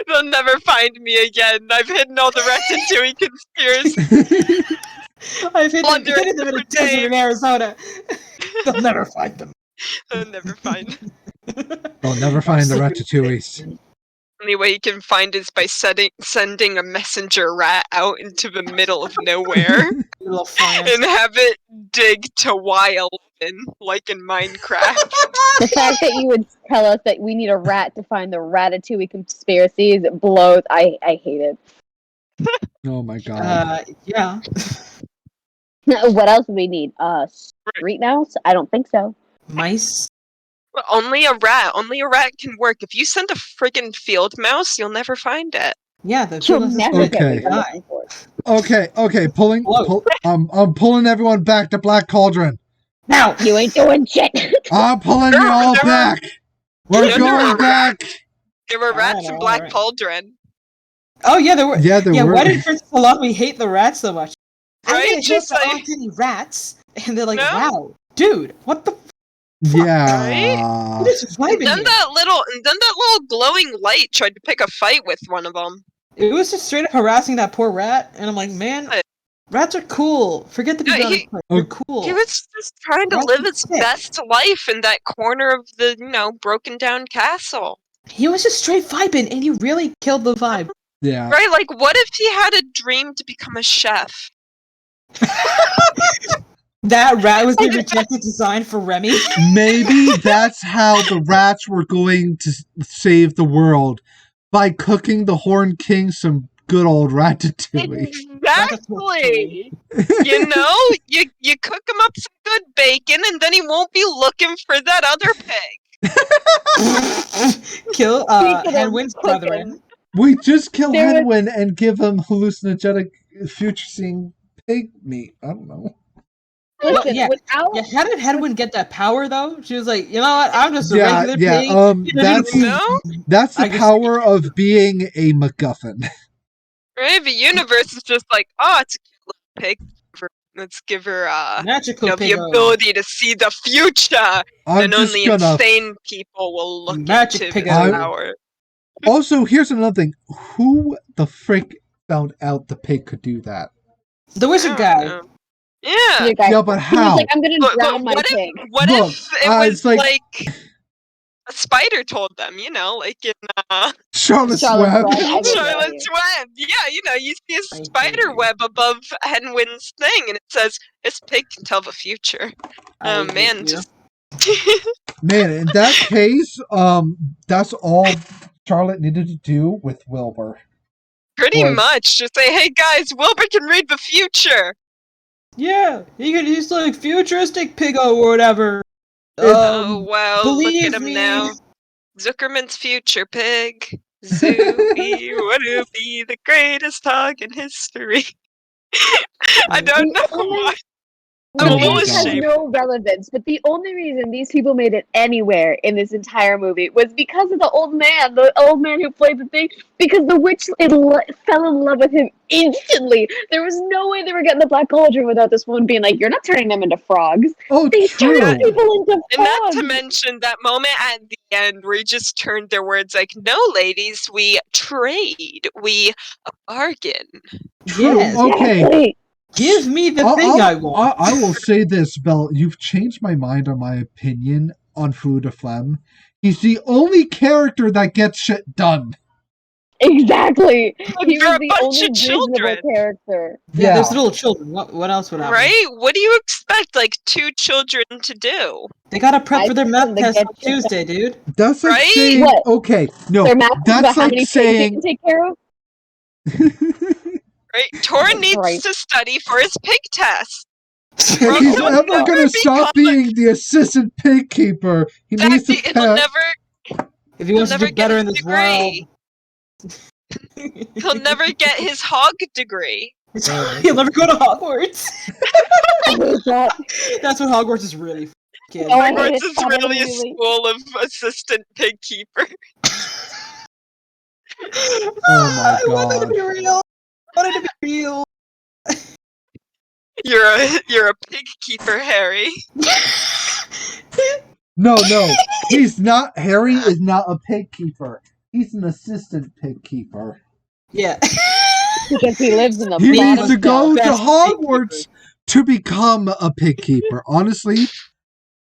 They'll never find me again. I've hidden all the Ratatouille conspiracies. I've hidden them in a desert in Arizona. They'll never find them. They'll never find them. They'll never find the Ratatouilles. Only way you can find is by sending a messenger rat out into the middle of nowhere and have it dig to Y11, like in Minecraft. The fact that you would tell us that we need a rat to find the Ratatouille conspiracies blows. I hate it. Oh my god. Yeah. What else do we need? Street mouse? I don't think so. Mice? Well, only a rat can work. If you send a friggin' field mouse, you'll never find it. Yeah, the She'll villain's never just get Okay. what you're looking for. Okay, Whoa. I'm pulling everyone back to Black Cauldron. Now! You ain't doing shit. I'm pulling you all There were- back. We're there going were back. There were rats in Black Alright. Cauldron. Oh, yeah, there were. Yeah, there were. Why did Princess Salami hate the rats so much? I'm Right? gonna hit She's the like- Auntie rats, and they're like, No? wow, dude, what the Yeah. what is And vibing then here? that little glowing light tried to pick a fight with one of them. It was just straight up harassing that poor rat, and I'm like, man, What? rats are cool. Forget the No, people he- They're cool. He was just trying to Rats live are his sick. best life in that corner of the, broken down castle. He was just straight vibing, and you really killed the vibe. Yeah. Right? Like, what if he had a dream to become a chef? That rat was the rejected design for Remy. Maybe that's how the rats were going to save the world, by cooking the Horned King some good old ratatouille. Exactly. You cook him up some good bacon, and then he won't be looking for that other pig. Kill Speaking of Henwin's cooking, brethren. We just kill There was- Henwin and give him hallucinogenic future-seeing pig meat. I don't know. Listen, yeah. without Yeah, how did Hedwin get that power though? She was like, you know what? I'm just a Yeah, regular yeah. pig. That's No? that's the I guess- power of being a MacGuffin. Right? The universe is just like, oh, it's a cute little pig. Let's give her Magical the pig. ability to see the future, I'm and just only gonna. insane people will look Magic into pig this I'm- power. Also, here's another thing. Who the frick found out the pig could do that? The wizard I guy. don't know. Yeah. the guy, Yeah, but he was how? like, "I'm gonna But drown my what if pig." what Look, if it was it's like- like a spider told them, like in Charlotte's Charlotte's Web. Web. I would Charlotte's Web. Yeah, you see a I hate spider you. web above Henwin's thing, and it says, "This pig can tell the future." I Oh hate man, you. just Man, in that case, that's all Charlotte needed to do with Wilbur. pretty Was- much just say, "Hey guys, Wilbur can read the future." Yeah, he's like futuristic piggo or whatever. Oh well, look believe at him me. now. Zuckerman's future pig. Zoopy, wanna be the greatest dog in history. I don't know why. I'm Oh a my little These has God. ashamed. no relevance, but the only reason these people made it anywhere in this entire movie was because of the old man who played the thing, because the witch fell in love with him instantly. There was no way they were getting the Black Cauldron without this woman being like, "You're not turning them into frogs." Oh, They true. turned people into frogs. And not to mention that moment at the end where he just turned their words like, "No, ladies, we trade, we bargain." True. Yes. Okay. Exactly. Give me the thing I want. I will say this, Belle. You've changed my mind on my opinion on Fou de Flemme. He's the only character that gets shit done. Exactly. He They're was a the bunch only of reasonable children. character. Yeah, there's little children. What else would happen? Right? What do you expect, like, 2 children to do? They gotta prep I for their think math they test get on shit done. Tuesday, dude. That's like Right? saying, What? okay, no, Their math is about that's how like many pigs you saying, can take care of. Right? Torin needs Right. to study for his pig test. if Bro, he's he'll ever never gonna stop become a- being the assistant pig keeper, he needs to He'll pass. never If he wants to never do better get in his this world, degree. He'll never get his hog degree. he'll never go to Hogwarts. I hate that. That's what Hogwarts is really for, kids. Oh, I hate Hogwarts it. is Stop it really a immediately. school of assistant pig keeper. Oh I my want it to God. be real. I want it to be real. You're a pig keeper, Harry. No, he's not. Harry is not a pig keeper. He's an assistant pig keeper. Yeah. Because he lives in the He bottom needs to go Best to pig Hogwarts to become a pig keeper. Honestly,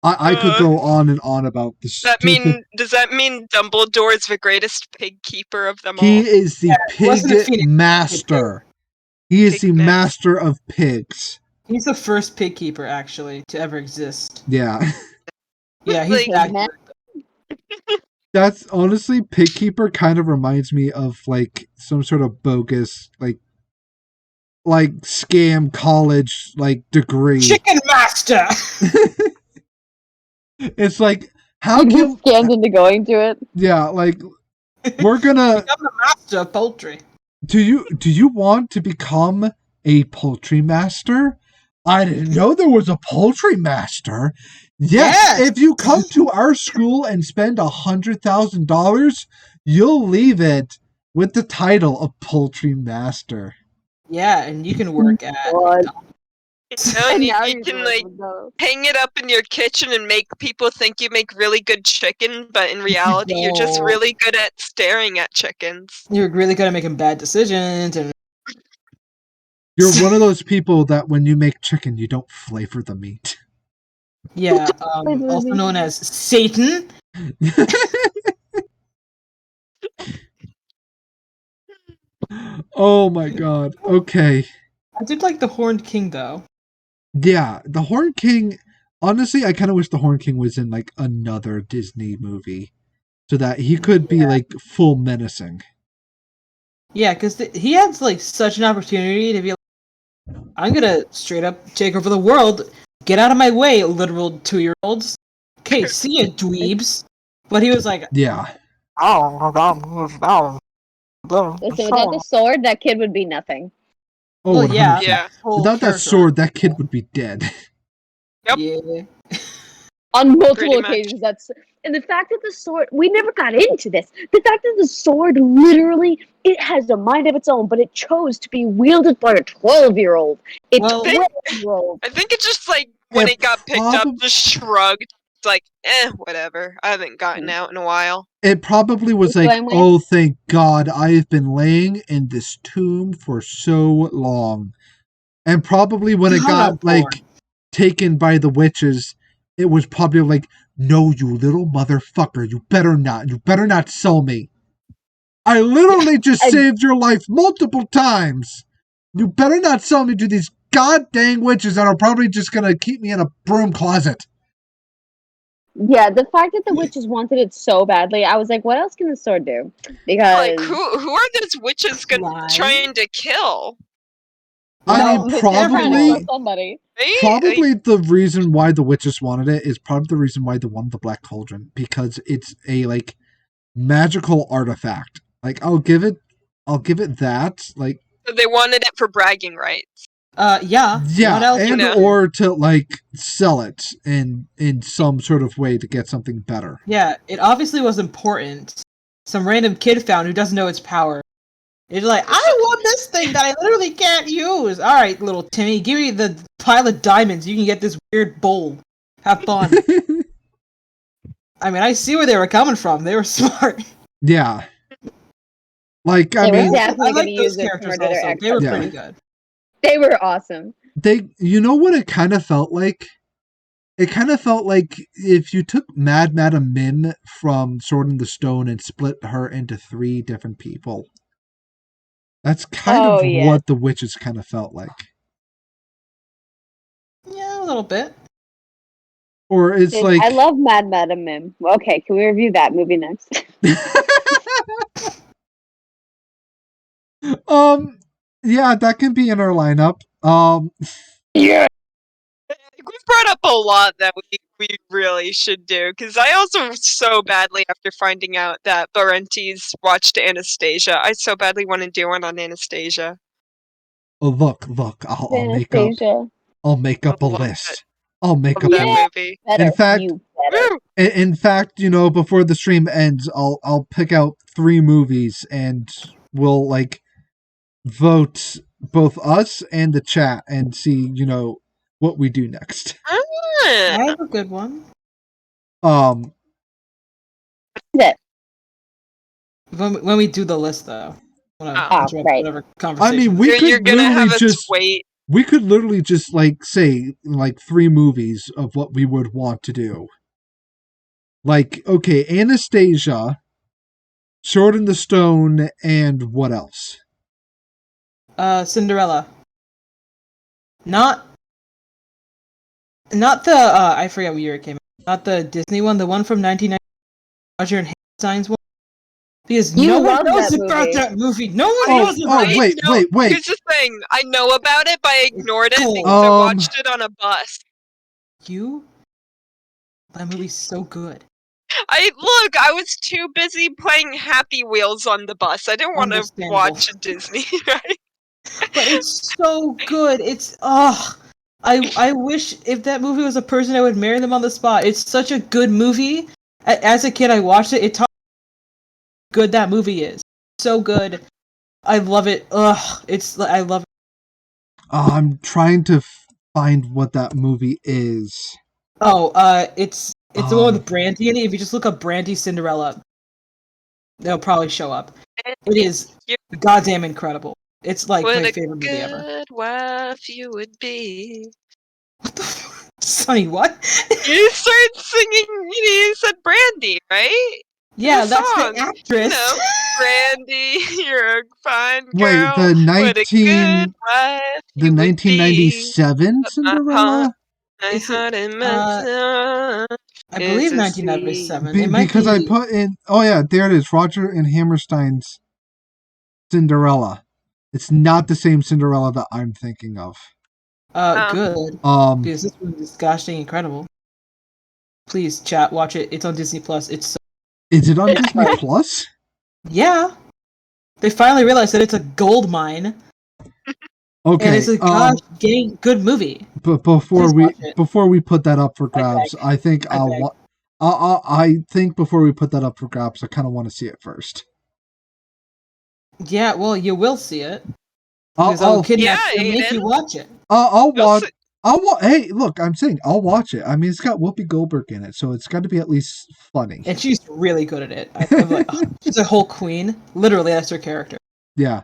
I could go on and on about this. Does that mean Dumbledore's the greatest pig keeper of them all? He is the wasn't a pig Phoenix. master. He is Pig the master. master of pigs. He's the first pig keeper, actually, to ever exist. Yeah. Yeah, he's Like- that good. That's honestly, pig keeper kind of reminds me of like some sort of bogus like scam college like degree. Chicken Master! It's like how You can get scammed into going to it. yeah, like we're gonna I'm the master of poultry. Do you want to become a poultry master? I didn't know there was a poultry master. Yes, if you come to our school and spend $100,000, you'll leave it with the title of poultry master. Yeah, and you can work at. God. And now you you're can doing like it, though. hang it up in your kitchen and make people think you make really good chicken, but in reality, you're just don't. really good at staring at chickens. You're really good at making bad decisions, and You're one of those people that when you make chicken, you don't flavor the meat. yeah, also known as Satan. Oh my god. Okay. I did like the Horned King though. Yeah, the Horn King. Honestly, I kind of wish the Horn King was in like another Disney movie, so that he could be like full menacing. Yeah, because he had like such an opportunity to be like, I'm gonna straight up take over the world. Get out of my way, literal 2-year-olds. Okay, see ya, dweebs. But he was like, Yeah. Listen, without the sword, that kid would be nothing. Oh, well, 100%. yeah, Yeah. whole Without that character sword, that kid would be dead. Yep. Yeah. On multiple Pretty much. occasions, and the fact that the sword, we never got into this. The fact that the sword literally, it has a mind of its own, but it chose to be wielded by a 12-year-old. A Well, 12-year-old. I think it's just like when Yeah, it got picked up, probab- just shrugged. It's like, whatever. I haven't gotten out in a while. It probably was like, Explain, Wayne. oh, thank God, I've been laying in this tomb for so long. And probably when it got like taken by the witches, it was probably like, no, you little motherfucker, you better not sell me. I literally just saved your life multiple times. You better not sell me to these goddamn witches that are probably just gonna keep me in a broom closet. Yeah, the fact that the witches wanted it so badly, I was like, what else can the sword do? Because Like, who are those witches trying to kill? I mean, they're trying to probably kill somebody. Probably the reason why the witches wanted it is probably the reason why they wanted the Black Cauldron, because it's a like magical artifact. Like I'll give it that. Like So they wanted it for bragging rights. yeah. What yeah, else? and know? or to like sell it in some sort of way to get something better. Yeah, it obviously was important. Some random kid found who doesn't know its power. It's like, I want this thing that I literally can't use. All right, little Timmy, give me the pile of diamonds. You can get this weird bowl. Have fun. I mean, I see where they were coming from. They were smart. Yeah. Like I They were mean, definitely I going like to use those it characters for their also. They were Yeah. pretty good. They were awesome. you know what it kind of felt like? It kind of felt like if you took Mad Madam Mim from Sword in the Stone and split her into 3 different people. That's kind of what the witches kind of felt like. Yeah, a little bit. Or it's Dude, like I love Mad Madam Mim. Okay, can we review that movie next? yeah, that can be in our lineup. Yeah. We've brought up a lot that we really should do, because I also so badly, after finding out that Barentes watched Anastasia, I so badly want to do one on Anastasia. Look, I'll make up Anastasia. a love list. I'll make Love up that a list. movie. Better. In fact- You better. Woo! In fact, you know, before the stream ends, I'll pick out 3 movies and we'll like vote both us and the chat and see, you know, what we do next. I have a good one. It. When we do the list, though. right. Whatever conversation. I mean, we You're could gonna literally have us just wait. we could literally just like say like 3 movies of what we would want to do. Like, okay, Anastasia, Sword in the Stone, and what else? Cinderella. Not the I forget what year it came out. Not the Disney one, the one from 1990, Roger and Hammerstein's one. Because You no one love knows that about movie. that movie. No one knows about it. wait. Here's the thing. I know about it, but I ignored it Cool. because I watched it on a bus. That movie's so good. I was too busy playing Happy Wheels on the bus. I didn't want to Understandable. watch Disney, right? But it's so good. It's I wish if that movie was a person, I would marry them on the spot. It's such a good movie. As a kid, I watched it. It taught me how good that movie is. So good. I love it. I love it. I'm trying to find what that movie is. Oh, it's the one with Brandy in it. If you just look up Brandy Cinderella, they'll probably show up. It is goddamn incredible. It's like What my a favorite movie ever. good wife you would be. What the fuck? Sonny, what? You started singing. You said Brandy, right? Yeah, The that's song. the actress. You know, Brandy, you're a fine girl. Wait, What a good wife the you would 1997 be. Cinderella? My Is it, heart and my soul. I believe It's a 1997. It might Because be. I put in. Oh yeah, there it is. Roger and Hammerstein's Cinderella. It's not the same Cinderella that I'm thinking of. Good. Because this one is gosh dang incredible. Please, chat, watch it. It's on Disney Plus. It's so. Is it on Disney Plus? Yeah. They finally realized that it's a gold mine. Okay. And it's a gosh dang good movie. But before we put that up for grabs, I think I think before we put that up for grabs, I kind of want to see it first. Yeah, well, you will see it. I'll kidnap you and make you watch it. I'll watch. Hey, look, I'm saying I'll watch it. I mean, it's got Whoopi Goldberg in it, so it's got to be at least funny. And she's really good at it. I'm like, she's a whole queen. Literally, that's her character. Yeah.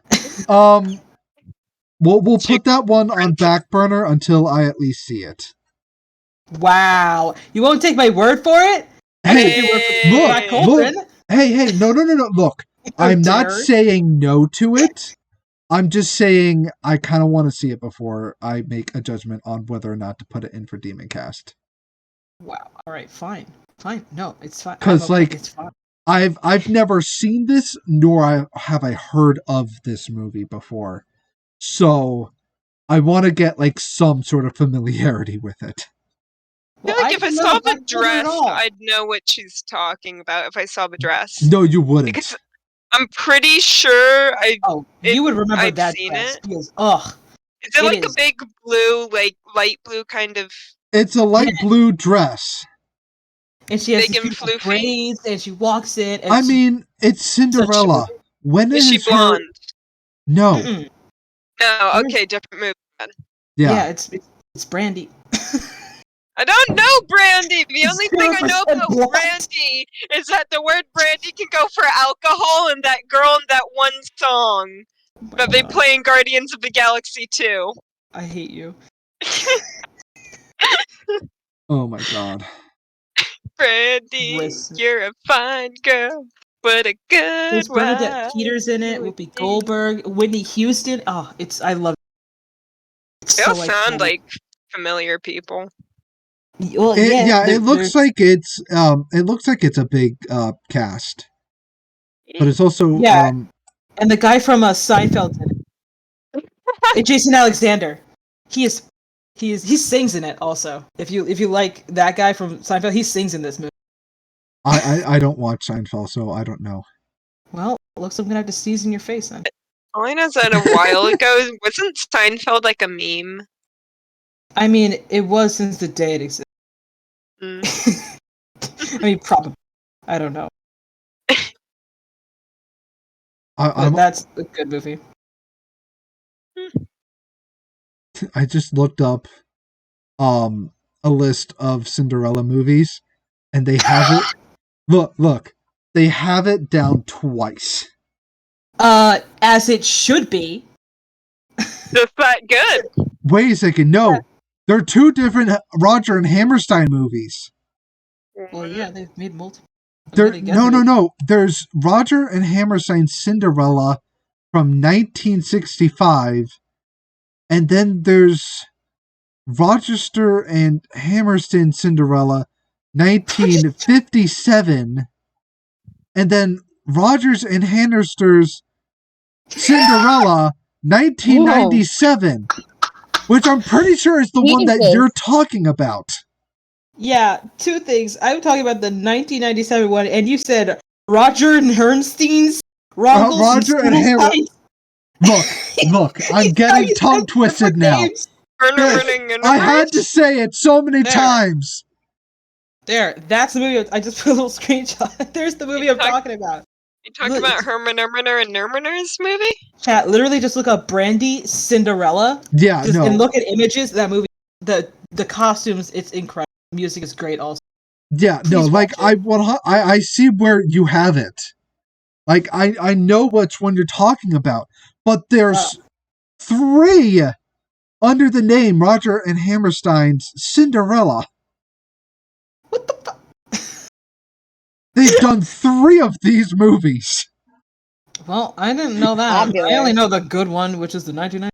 We'll put that one on back burner until I at least see it. Wow, you won't take my word for it? Hey, look. Hey, no. Look, I'm not saying no to it. I'm just saying I kind of want to see it before I make a judgment on whether or not to put it in for Demoncast. Wow. All right. Fine. No, it's fine. Because it's fine. I've never seen this, nor have I heard of this movie before, so I want to get like some sort of familiarity with it. I feel like if I saw the dress, I'd know what she's talking about if I saw the dress. No, you wouldn't. Because I'm pretty sure you would remember I've that seen dress. it. Because, is it like a big blue, like light blue kind of? It's a light blue dress. And she has these braids, and she walks in. And I mean, it's Cinderella. When is she blonde? No. Mm-mm. No. Okay, different movie. Then. Yeah, it's Brandy. I don't know Brandy. The only thing I know about Brandy is that the word brandy can go for alcohol and that girl in that one song that they play in Guardians of the Galaxy 2. I hate you. Oh my god. Brandy, you're a fine girl. What a good There's Bernadette Peters in it, Whoopi Goldberg, Whitney Houston. Oh, I love it. They all sound like familiar people. Well, it looks like it's a big cast, but it's also and the guy from Seinfeld in it. And Jason Alexander, he sings in it also. If you like that guy from Seinfeld, he sings in this movie. I don't watch Seinfeld, so I don't know. Well, it looks like I'm gonna have to sneeze in your face then. All I know is that a while ago, wasn't Seinfeld like a meme? I mean, it was since the day it existed. I mean, probably. I don't know. That's a good movie. I just looked up a list of Cinderella movies, and they have it. Look, they have it down twice. As it should be. That's that good. Wait a second, no. They're two different Roger and Hammerstein movies. Well, yeah, they've made multiple. No. There's Roger and Hammerstein's Cinderella from 1965, and then there's Rochester and Hammerstein Cinderella 1957, and then Rogers and Hammerster's Cinderella 1997, which I'm pretty sure is the one that you're talking about. Yeah, two things. I'm talking about the 1997 one, and you said Roger and Hernstein's Rongles Roger and Hammer. Look, I'm getting tongue twisted now. I had to say it so many times. There, that's the movie. I just put a little screenshot. There's the movie I'm talking about. You talking about Herman and Nermaner's movie? Chat, literally just look up Brandy Cinderella. Yeah, no. And look at images of that movie. The costumes, it's incredible. The music is great also. Yeah, no, like I see where you have it. Like I know which one you're talking about, but there's 3 under the name Roger and Hammerstein's Cinderella. What the fuck? They've done 3 of these movies. Well, I didn't know that. I only know the good one, which is the 1990.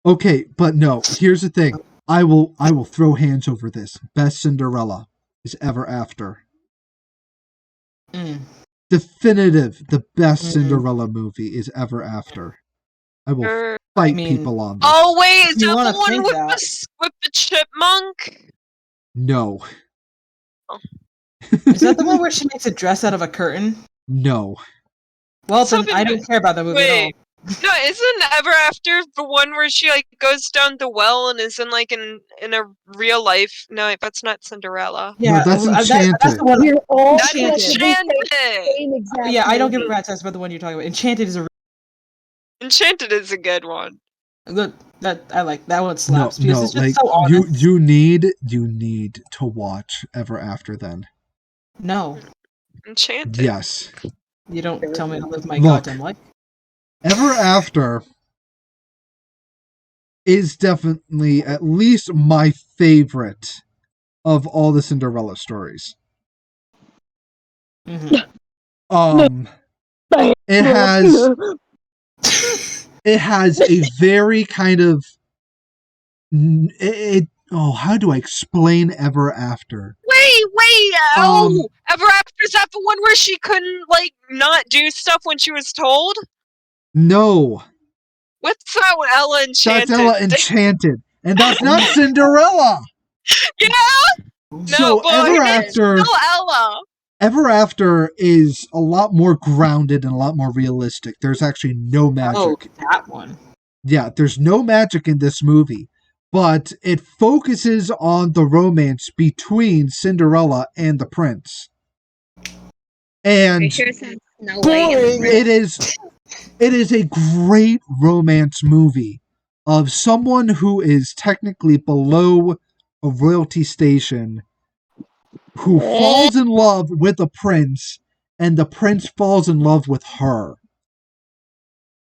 Okay, but no, here's the thing. I will throw hands over this. Best Cinderella is Ever After. Definitive, the best Cinderella movie is Ever After. I will fight people on this. Oh wait, is that the one with the chipmunk? No. Oh. Is that the one where she makes a dress out of a curtain? No. Well, then I don't care about that movie at all. No, isn't Ever After the one where she like goes down the well and is in like in a real life? No, that's not Cinderella. Yeah, no, that's Enchanted. That's the one. You're all that's Enchanted. Yeah, I don't give a rat's ass about the one you're talking about. Enchanted is a good one. Good. That I like that one slaps. No, it's just like so honest. you need to watch Ever After then. No. Enchanted. Yes. You don't tell me to live my goddamn life. Ever After is definitely at least my favorite of all the Cinderella stories. Mm-hmm. It has a very kind of how do I explain Ever After? Wait, Ever After, is that the one where she couldn't like not do stuff when she was told? No. What's that one? Ella Enchanted. That's Ella Enchanted. And that's not Cinderella! Yeah? So Ever After, still Ella. Ever After is a lot more grounded and a lot more realistic. There's actually no magic. Oh, that one. Yeah, there's no magic in this movie. But it focuses on the romance between Cinderella and the prince. And it is a great romance movie of someone who is technically below a royalty station who falls in love with a prince, and the prince falls in love with her.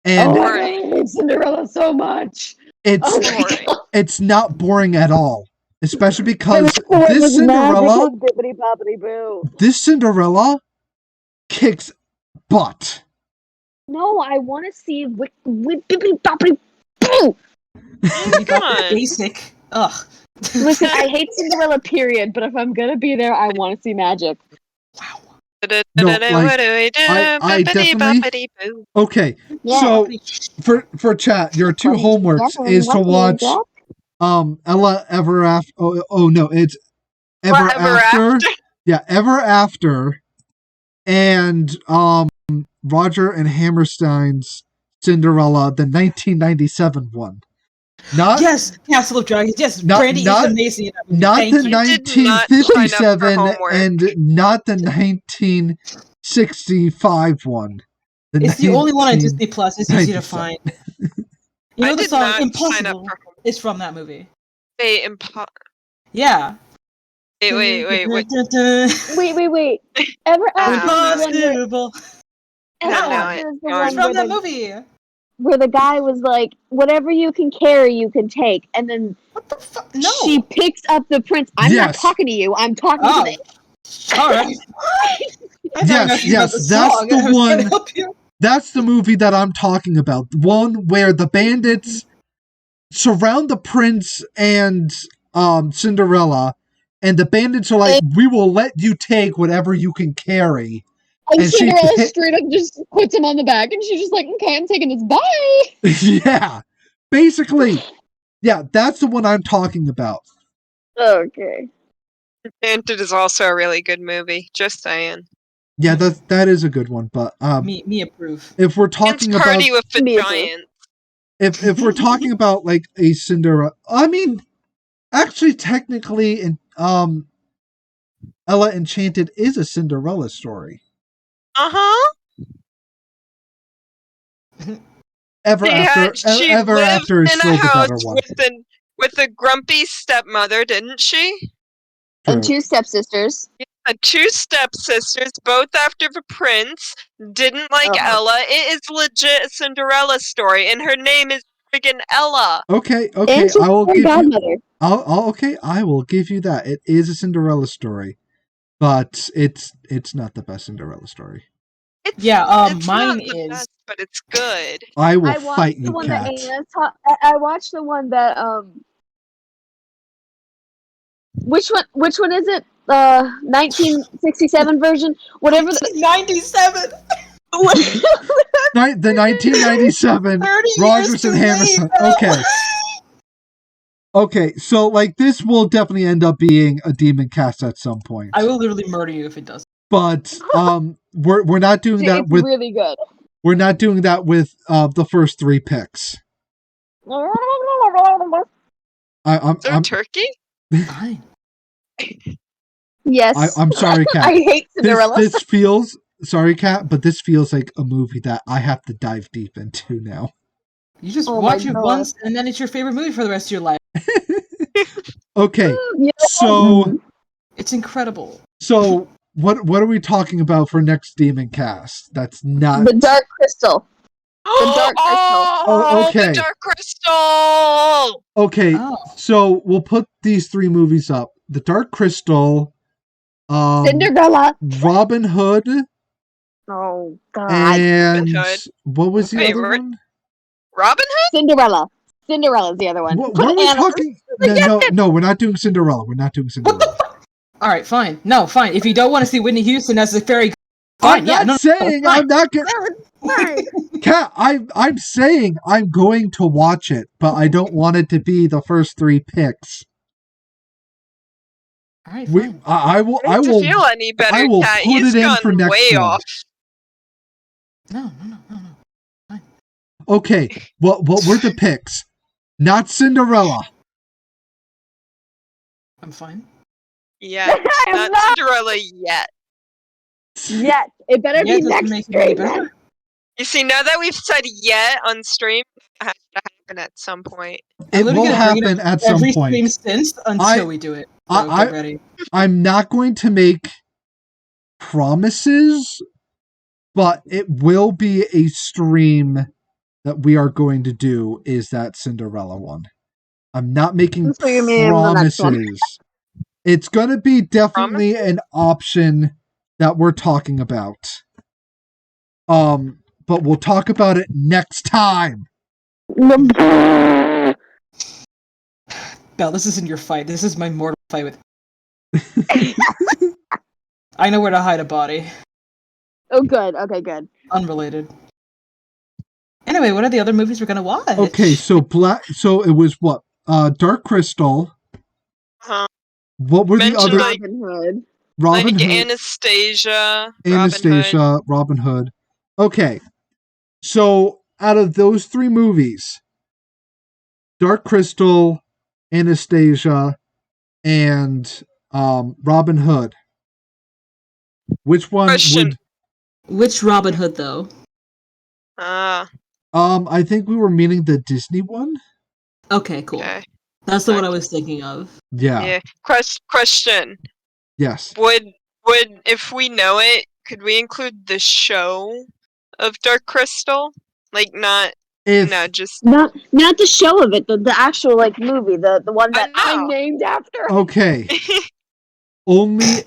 And I hate Cinderella so much. It's not boring at all, especially because this Cinderella kicks butt. No, I want to see basic. Ugh. Listen, I hate Cinderella, period. But if I'm gonna be there, I want to see magic. Wow. No, I definitely. Okay, yeah. So for chat, your 2 homeworks is to watch Ella Ever After. Oh no, it's Ever After. Yeah, Ever After, and Roger and Hammerstein's Cinderella, the 1997 one. Not Castle of Dragons. Yes, Brandy is amazing. Not the 1957 and not the 1965 one. It's the only one on Disney Plus. It's easy to find. You know the song "Impossible" is from that movie. Hey, yeah. Wait. Wait. Ever After Impossible. It's from that movie. Where the guy was like, whatever you can carry, you can take. And then what the fuck? No. She picks up the prince. I'm not talking to you. I'm talking to the... All right. Yes, that's the one. That's the movie that I'm talking about. The one where the bandits surround the prince and Cinderella, and the bandits are like, we will let you take whatever you can carry. And Cinderella straight up just puts him on the back, and she's just like, okay, I'm taking this, bye! Yeah. Basically, yeah, that's the one I'm talking about. Okay. Enchanted is also a really good movie. Just saying. Yeah, that is a good one. But Me approve. if we're Dance talking about Party with the Me too. Giants. if we're talking about like a Cinderella, I mean, actually, technically, Ella Enchanted is a Cinderella story. Uh-huh. Ever She Ever lived After is in still a the better house one. with a grumpy stepmother, didn't she? And True. 2 stepsisters. Two stepsisters, both after the prince, didn't like Uh-huh. Ella. It is legit a Cinderella story, and her name is friggin' Ella. Okay, And she's I will her give you. godmother. Okay, I will give you that. It is a Cinderella story, but it's not the best Cinderella story. It's mine not the is. best, but it's good. I will I watched fight the you, one Cat. that Anna I watched the one that which one is it? 1967 version? Whatever the 97. The 1997 30 years Rogers too and late, Hammerstein. bro. Okay, so like this will definitely end up being a demon cast at some point. I will literally murder you if it does. But we're not doing that it's with really good. we're not doing that with the first 3 picks. Is there a turkey? Fine. Yes. I'm sorry, Cat. I hate Cinderella. This feels sorry, Cat, but this feels like a movie that I have to dive deep into now. You just Oh watch my it God. once, and then it's your favorite movie for the rest of your life. Okay, Yeah. so It's incredible. what are we talking about for next demon cast? That's not The Dark Crystal. The Dark Crystal. Oh, okay. The Dark Crystal! Okay, Oh. so we'll put these 3 movies up: The Dark Crystal, Cinderella. Robin Hood, Oh God. and Robin Hood. what was the other Favorite. one? Robin Hood? Cinderella. Cinderella's the other one. What Put are we Anna- talking? No, we're not doing Cinderella. We're not doing Cinderella. All right, fine. No, fine. If you don't want to see Whitney Houston as a fairy, fine. I'm not saying fine. I'm not gonna. Cat, I'm saying I'm going to watch it, but I don't want it to be the first 3 picks. All right, fine. I will. I don't feel any better, I will Cat. put He's it in gone for next way one. off. No. Okay, what were the picks? Not Cinderella. I'm fine. Yeah, I'm not Cinderella yet. Yet. It better Yeah, be doesn't next make it any stream. better. You see, now that we've said yet on stream, it has to happen at some point. It literally will gonna bring it happen at some Every stream point. since until we do it. So get ready. I'm not going to make promises, but it will be a stream that we are going to do. Is that Cinderella one? I'm not making So you mean the next one. promises. It's going to be definitely an option that we're talking about. But we'll talk about it next time. Belle, this isn't your fight. This is my mortal fight with. I know where to hide a body. Oh, good. Okay, good. Unrelated. Anyway, what are the other movies we're gonna watch? Okay, so it was what? Dark Crystal. Uh-huh. What were the Mentioned, other? like- Robin Hood. Robin Hood. Anastasia. Anastasia, Robin Hood. Okay, so out of those 3 movies, Dark Crystal, Anastasia, and Robin Hood, which one Question. Which Robin Hood, though? I think we were meaning the Disney one. Okay, cool. Okay. That's the one I was thinking of. Yeah. Question. Yes. Would if we know it, could we include the show of Dark Crystal? Like not just not the show of it, the actual like movie, the one that I I know. named after. Okay. only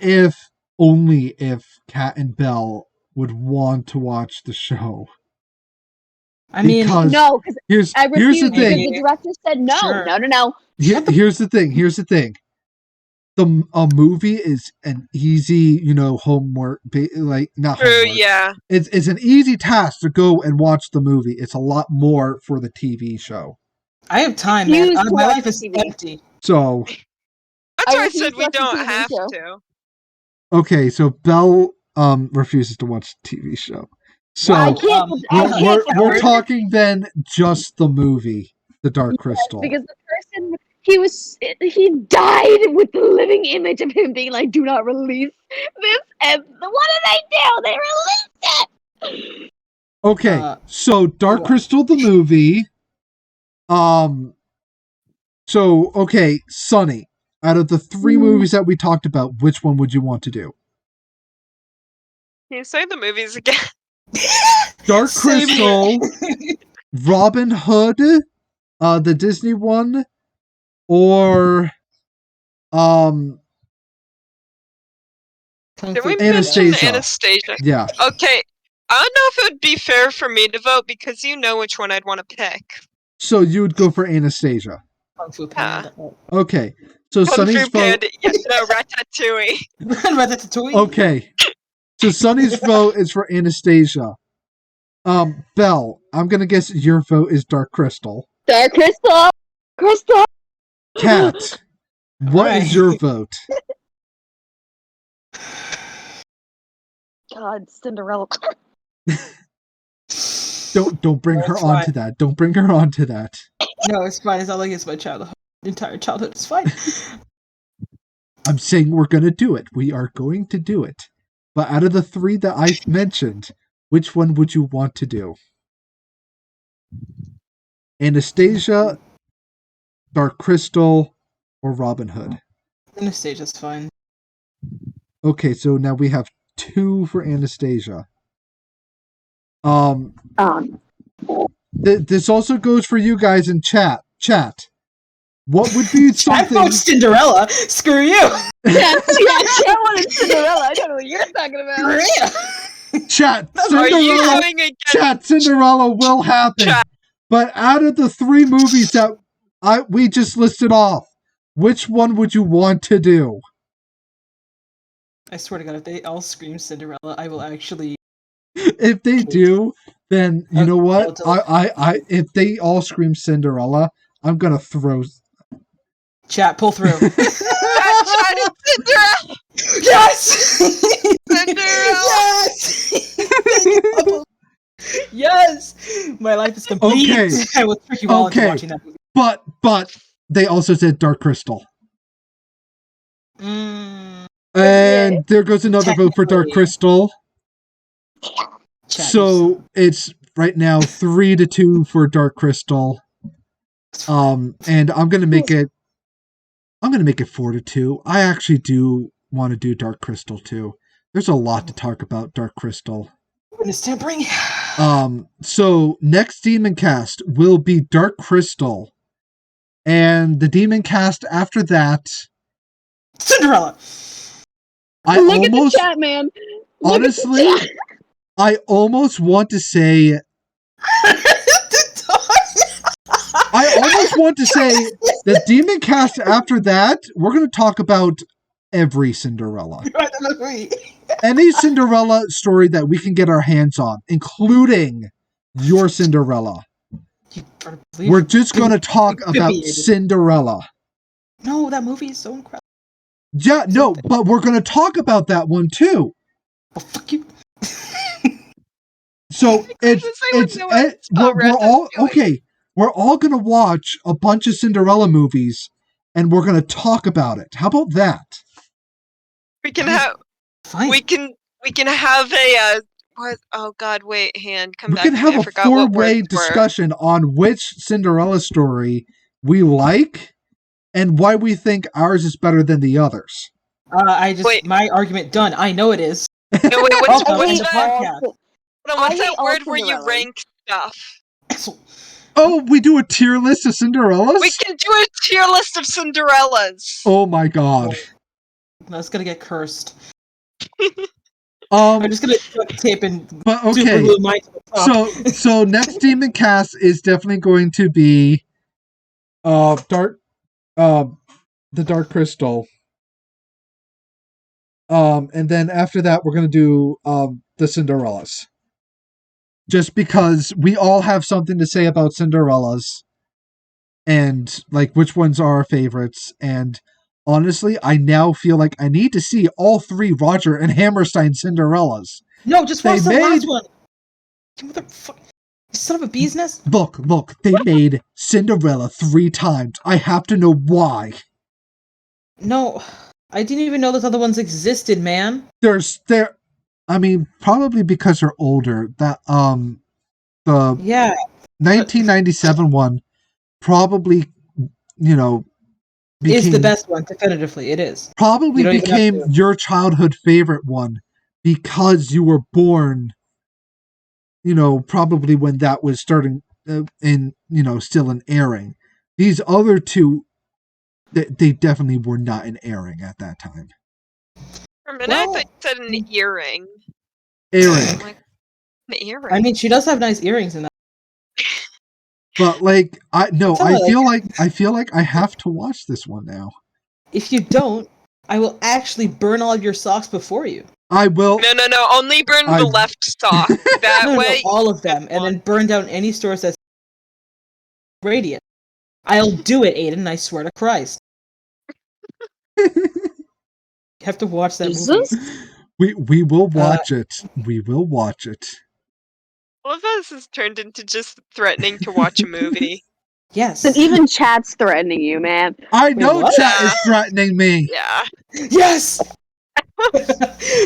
if Kat and Belle would want to watch the show. I mean, because no, because here's I refused the because thing. the director said no. Sure. No. Here's the thing. A movie is an easy, homework, like not True, homework. yeah. It's an easy task to go and watch the movie. It's a lot more for the TV show. I have time, man. Refuse to My watch life is TV. empty. So That's why I refuse said to we watch the don't TV have show. to. Okay, so Belle refuses to watch the TV show. So I can't. we're talking then just the movie, The Dark Crystal. Because the person he died with the living image of him being like, "Do not release this." And what did they do? They released it. Okay, so Dark Crystal the movie. So okay, Sunny. Out of the 3 movies that we talked about, which one would you want to do? Can you say the movies again? Dark Same Crystal, Robin Hood, the Disney one, or Did we Anastasia. mention Anastasia? Yeah. Okay, I don't know if it would be fair for me to vote because you know which one I'd want to pick. So you would go for Anastasia. Kung Fu Panda. Okay. So Kung Sunny's Fu vote. Panda, no, Ratatouille. Ratatouille. Okay. So Sunny's vote is for Anastasia. Belle, I'm gonna guess your vote is Dark Crystal. Dark Crystal. Crystal. Kat, what is your vote? God, Cinderella. Don't bring her onto that. Don't bring her onto that. No, it's fine. It's not like it's my childhood. Entire childhood. It's fine. I'm saying we're gonna do it. We are going to do it. But out of the 3 that I mentioned, which one would you want to do? Anastasia, Dark Crystal, or Robin Hood? Anastasia's fine. Okay, so now we have 2 for Anastasia. This also goes for you guys in chat. What would be I something? vote Cinderella. Screw you. I wanted Cinderella. I don't know what you're talking about. Chat. Are you Cinderella. going against Chat. Cinderella will happen. Chat? But out of the 3 movies that we just listed off, which one would you want to do? I swear to God, if they all scream Cinderella, I will actually. If they do, then you know what? I if they all scream Cinderella, I'm gonna throw. Chat, pull through. Chat, it's Cinderella! Yes! Cinderella! Yes! Yes! My life is complete. Okay. I was pretty well into Okay. watching that movie. But they also said Dark Crystal. And there goes another vote for Dark Technically. Crystal. Chat, So it's right now 3-2 for Dark Crystal. And I'm gonna make it 4-2. I actually do want to do Dark Crystal too. There's a lot to talk about Dark Crystal. Witness tampering. So next Demoncast will be Dark Crystal. And the Demoncast after that, Cinderella. Look at the chat, man. Honestly, I almost want to say the Demoncast after that, we're going to talk about every Cinderella. Any Cinderella story that we can get our hands on, including your Cinderella. We're just going to talk about Cinderella. No, that movie is so incredible. Yeah, no, but we're going to talk about that one too. Oh, fuck you. So we're all okay. We're all going to watch a bunch of Cinderella movies, and we're going to talk about it. How about that? We can have. Fine. We can have a. What? Oh God! Wait, hand. Come We back. can have I a forgot what 4-way words were. discussion on which Cinderella story we like and why we think ours is better than the others. My argument done. I know it is. No, wait, what's Also, that? What's that word where you Cinderellas. rank stuff? Oh, we do a tier list of Cinderellas? We can do a tier list of Cinderellas. Oh my god. That's gonna get cursed. I'm just gonna duct tape and but okay. super glue mine to the top. So next Demoncast is definitely going to be the Dark Crystal. And then after that we're gonna do the Cinderellas. Just because we all have something to say about Cinderellas and like which ones are our favorites, and honestly, I now feel like I need to see all 3 Roger and Hammerstein Cinderellas. No, just watch They the last made- one. You motherfucker. You son of a bee's nest. Look, they made Cinderella 3 times. I have to know why. No, I didn't even know those other ones existed, man. I mean, probably because they're older. That the Yeah. 1997 one probably, became, Is the best one, definitively. It is. probably You don't even have became to. your childhood favorite one because you were born, probably when that was starting still in airing. These other 2, they definitely were not in airing at that time. For a minute, I thought you said an earring. Airing. I'm like, an earring? I mean, she does have nice earrings in that. But like, I feel like I have to watch this one now. If you don't, I will actually burn all of your socks before you. I will. No, only burn the left sock. That No, way. all of them, and then burn down any stores that's radiant. I'll do it, Aiden, I swear to Christ. You have to watch that movie. We will watch it. We will watch it. All of us has turned into just threatening to watch a movie. Yes. And even chat's threatening you, man. I know what? chat is threatening me. Yeah. Yes!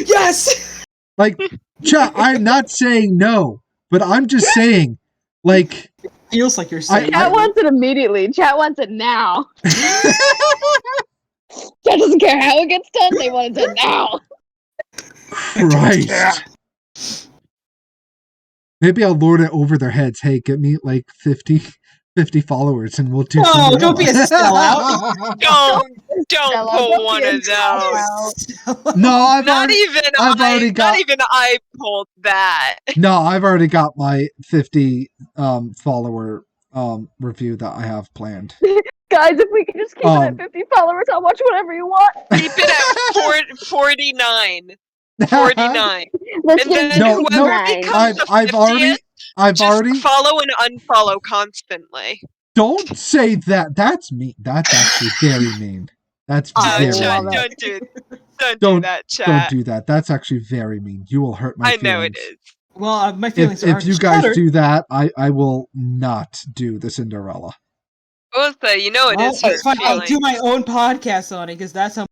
Yes! Like, chat, I'm not saying no, but I'm just saying, like... Feels like you're saying Chat wants it immediately. Chat wants it now. Chat doesn't care how it gets done. They want it done now. Christ. Maybe I'll lord it over their heads. Hey, get me like 50 followers and we'll do Oh, don't be a sellout. Don't pull one of those. No, I've Not already even I pulled that. No, I've already got my 50 follower review that I have planned. Guys, if we can just keep it at 50 followers, I'll watch whatever you want. Keep it at 49. 49. Let's And then get No, whoever becomes the 50th, I've already follow and unfollow constantly. Don't say that. That's mean. That's actually very mean. That's very Chat, mean. don't do that, chat. Don't do that. That's actually very mean. You will hurt my feelings. I know it is. Well, my feelings are If you guys do that, I will not do the Cinderella. Also, you know it is hurt fine. I'll feelings. do my own podcast on it, because that's how...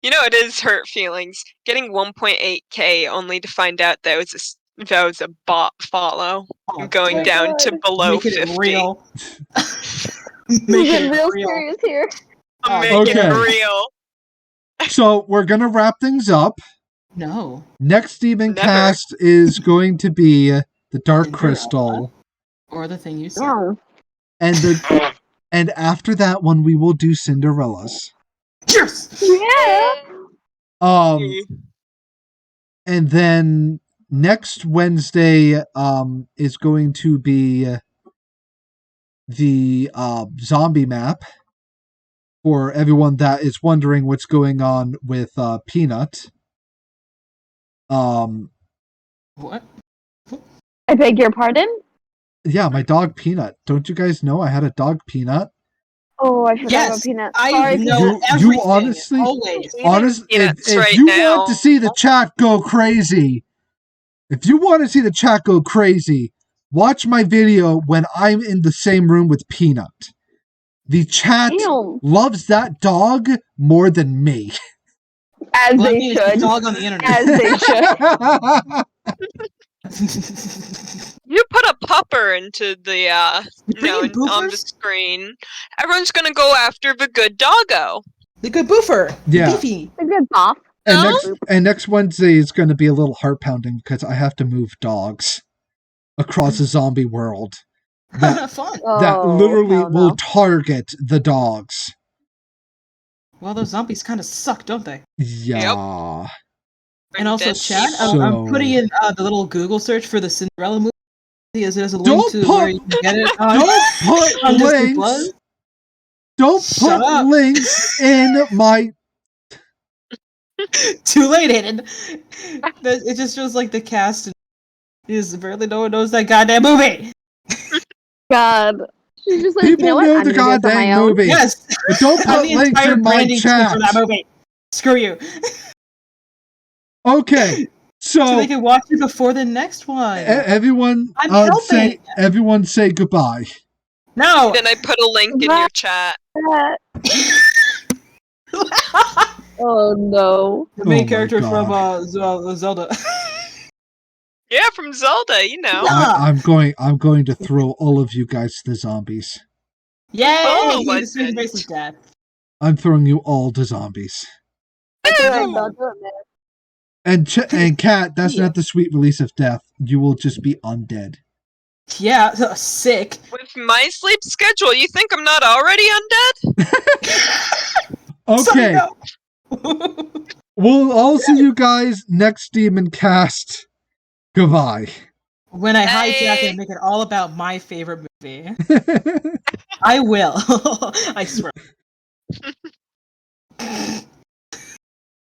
You know it is hurt feelings. Getting 1.8k only to find out that was a bot follow. Oh, Going my down God. to below Make 50. it real. We're Make getting it real real. serious here. Make Okay. it real. So we're gonna wrap things up. No. Next Demoncast is going to be the Dark Cinderella. Crystal, Or the thing you said. Oh. and after that one we will do Cinderellas. Yes! Yeah. And then next Wednesday is going to be the zombie map for everyone that is wondering what's going on with Peanut. What? I beg your pardon? Yeah, my dog Peanut. Don't you guys know I had a dog Peanut? Oh, I forgot Yes, about Peanut. I Sorry, know You everything. honestly- Always. Honestly, Peanuts if right you now. want to see the chat go crazy, watch my video when I'm in the same room with Peanut. The chat Damn. loves that dog more than me. As Well, I they mean, it's a should. dog on the internet. As they should. You put a pupper into the You bring in on the boofers? screen. Everyone's gonna go after the good doggo. The good boofer. Yeah. Beefy. A good pop. No? And next Wednesday is going to be a little heart pounding because I have to move dogs across the zombie world that Fun. that literally hell will no. target the dogs. Well, those zombies kind of suck, don't they? Yeah. And also, Dead chat, people. I'm putting in the little Google search for the Cinderella movie. As it has a link Don't to put- where you can get it on, Don't put on Disney links. Plus. Don't Shut put up. links in my. Too late, Aiden. It just shows like the cast. And apparently no one knows that goddamn movie. God. She's just like, People you know what? know I'm the gonna do it for goddamn my own. movie. Yes, But don't I'm put the links entire in my branding team chat. for that movie. Screw you for that movie. Screw you. Okay, So so they can watch it okay, so so they can watch it before the next one. everyone, I'm helping. say goodbye. No. Then I put a link in your chat. Oh no. The main Oh my character from God. Zelda. Yeah, from Zelda, you know. I'm going to throw all of you guys to the zombies. Yay! Oh, The Swing legend. Brace's death. I'm throwing you all to zombies. That's right, Ew. don't do it, man. And Kat, that's Yeah. not the sweet release of death. You will just be undead. Yeah, sick. With my sleep schedule, you think I'm not already undead? Okay, Sorry, no. we'll all see you guys next Demoncast. Goodbye. When I hijack Hey. and make it all about my favorite movie. I will. I swear.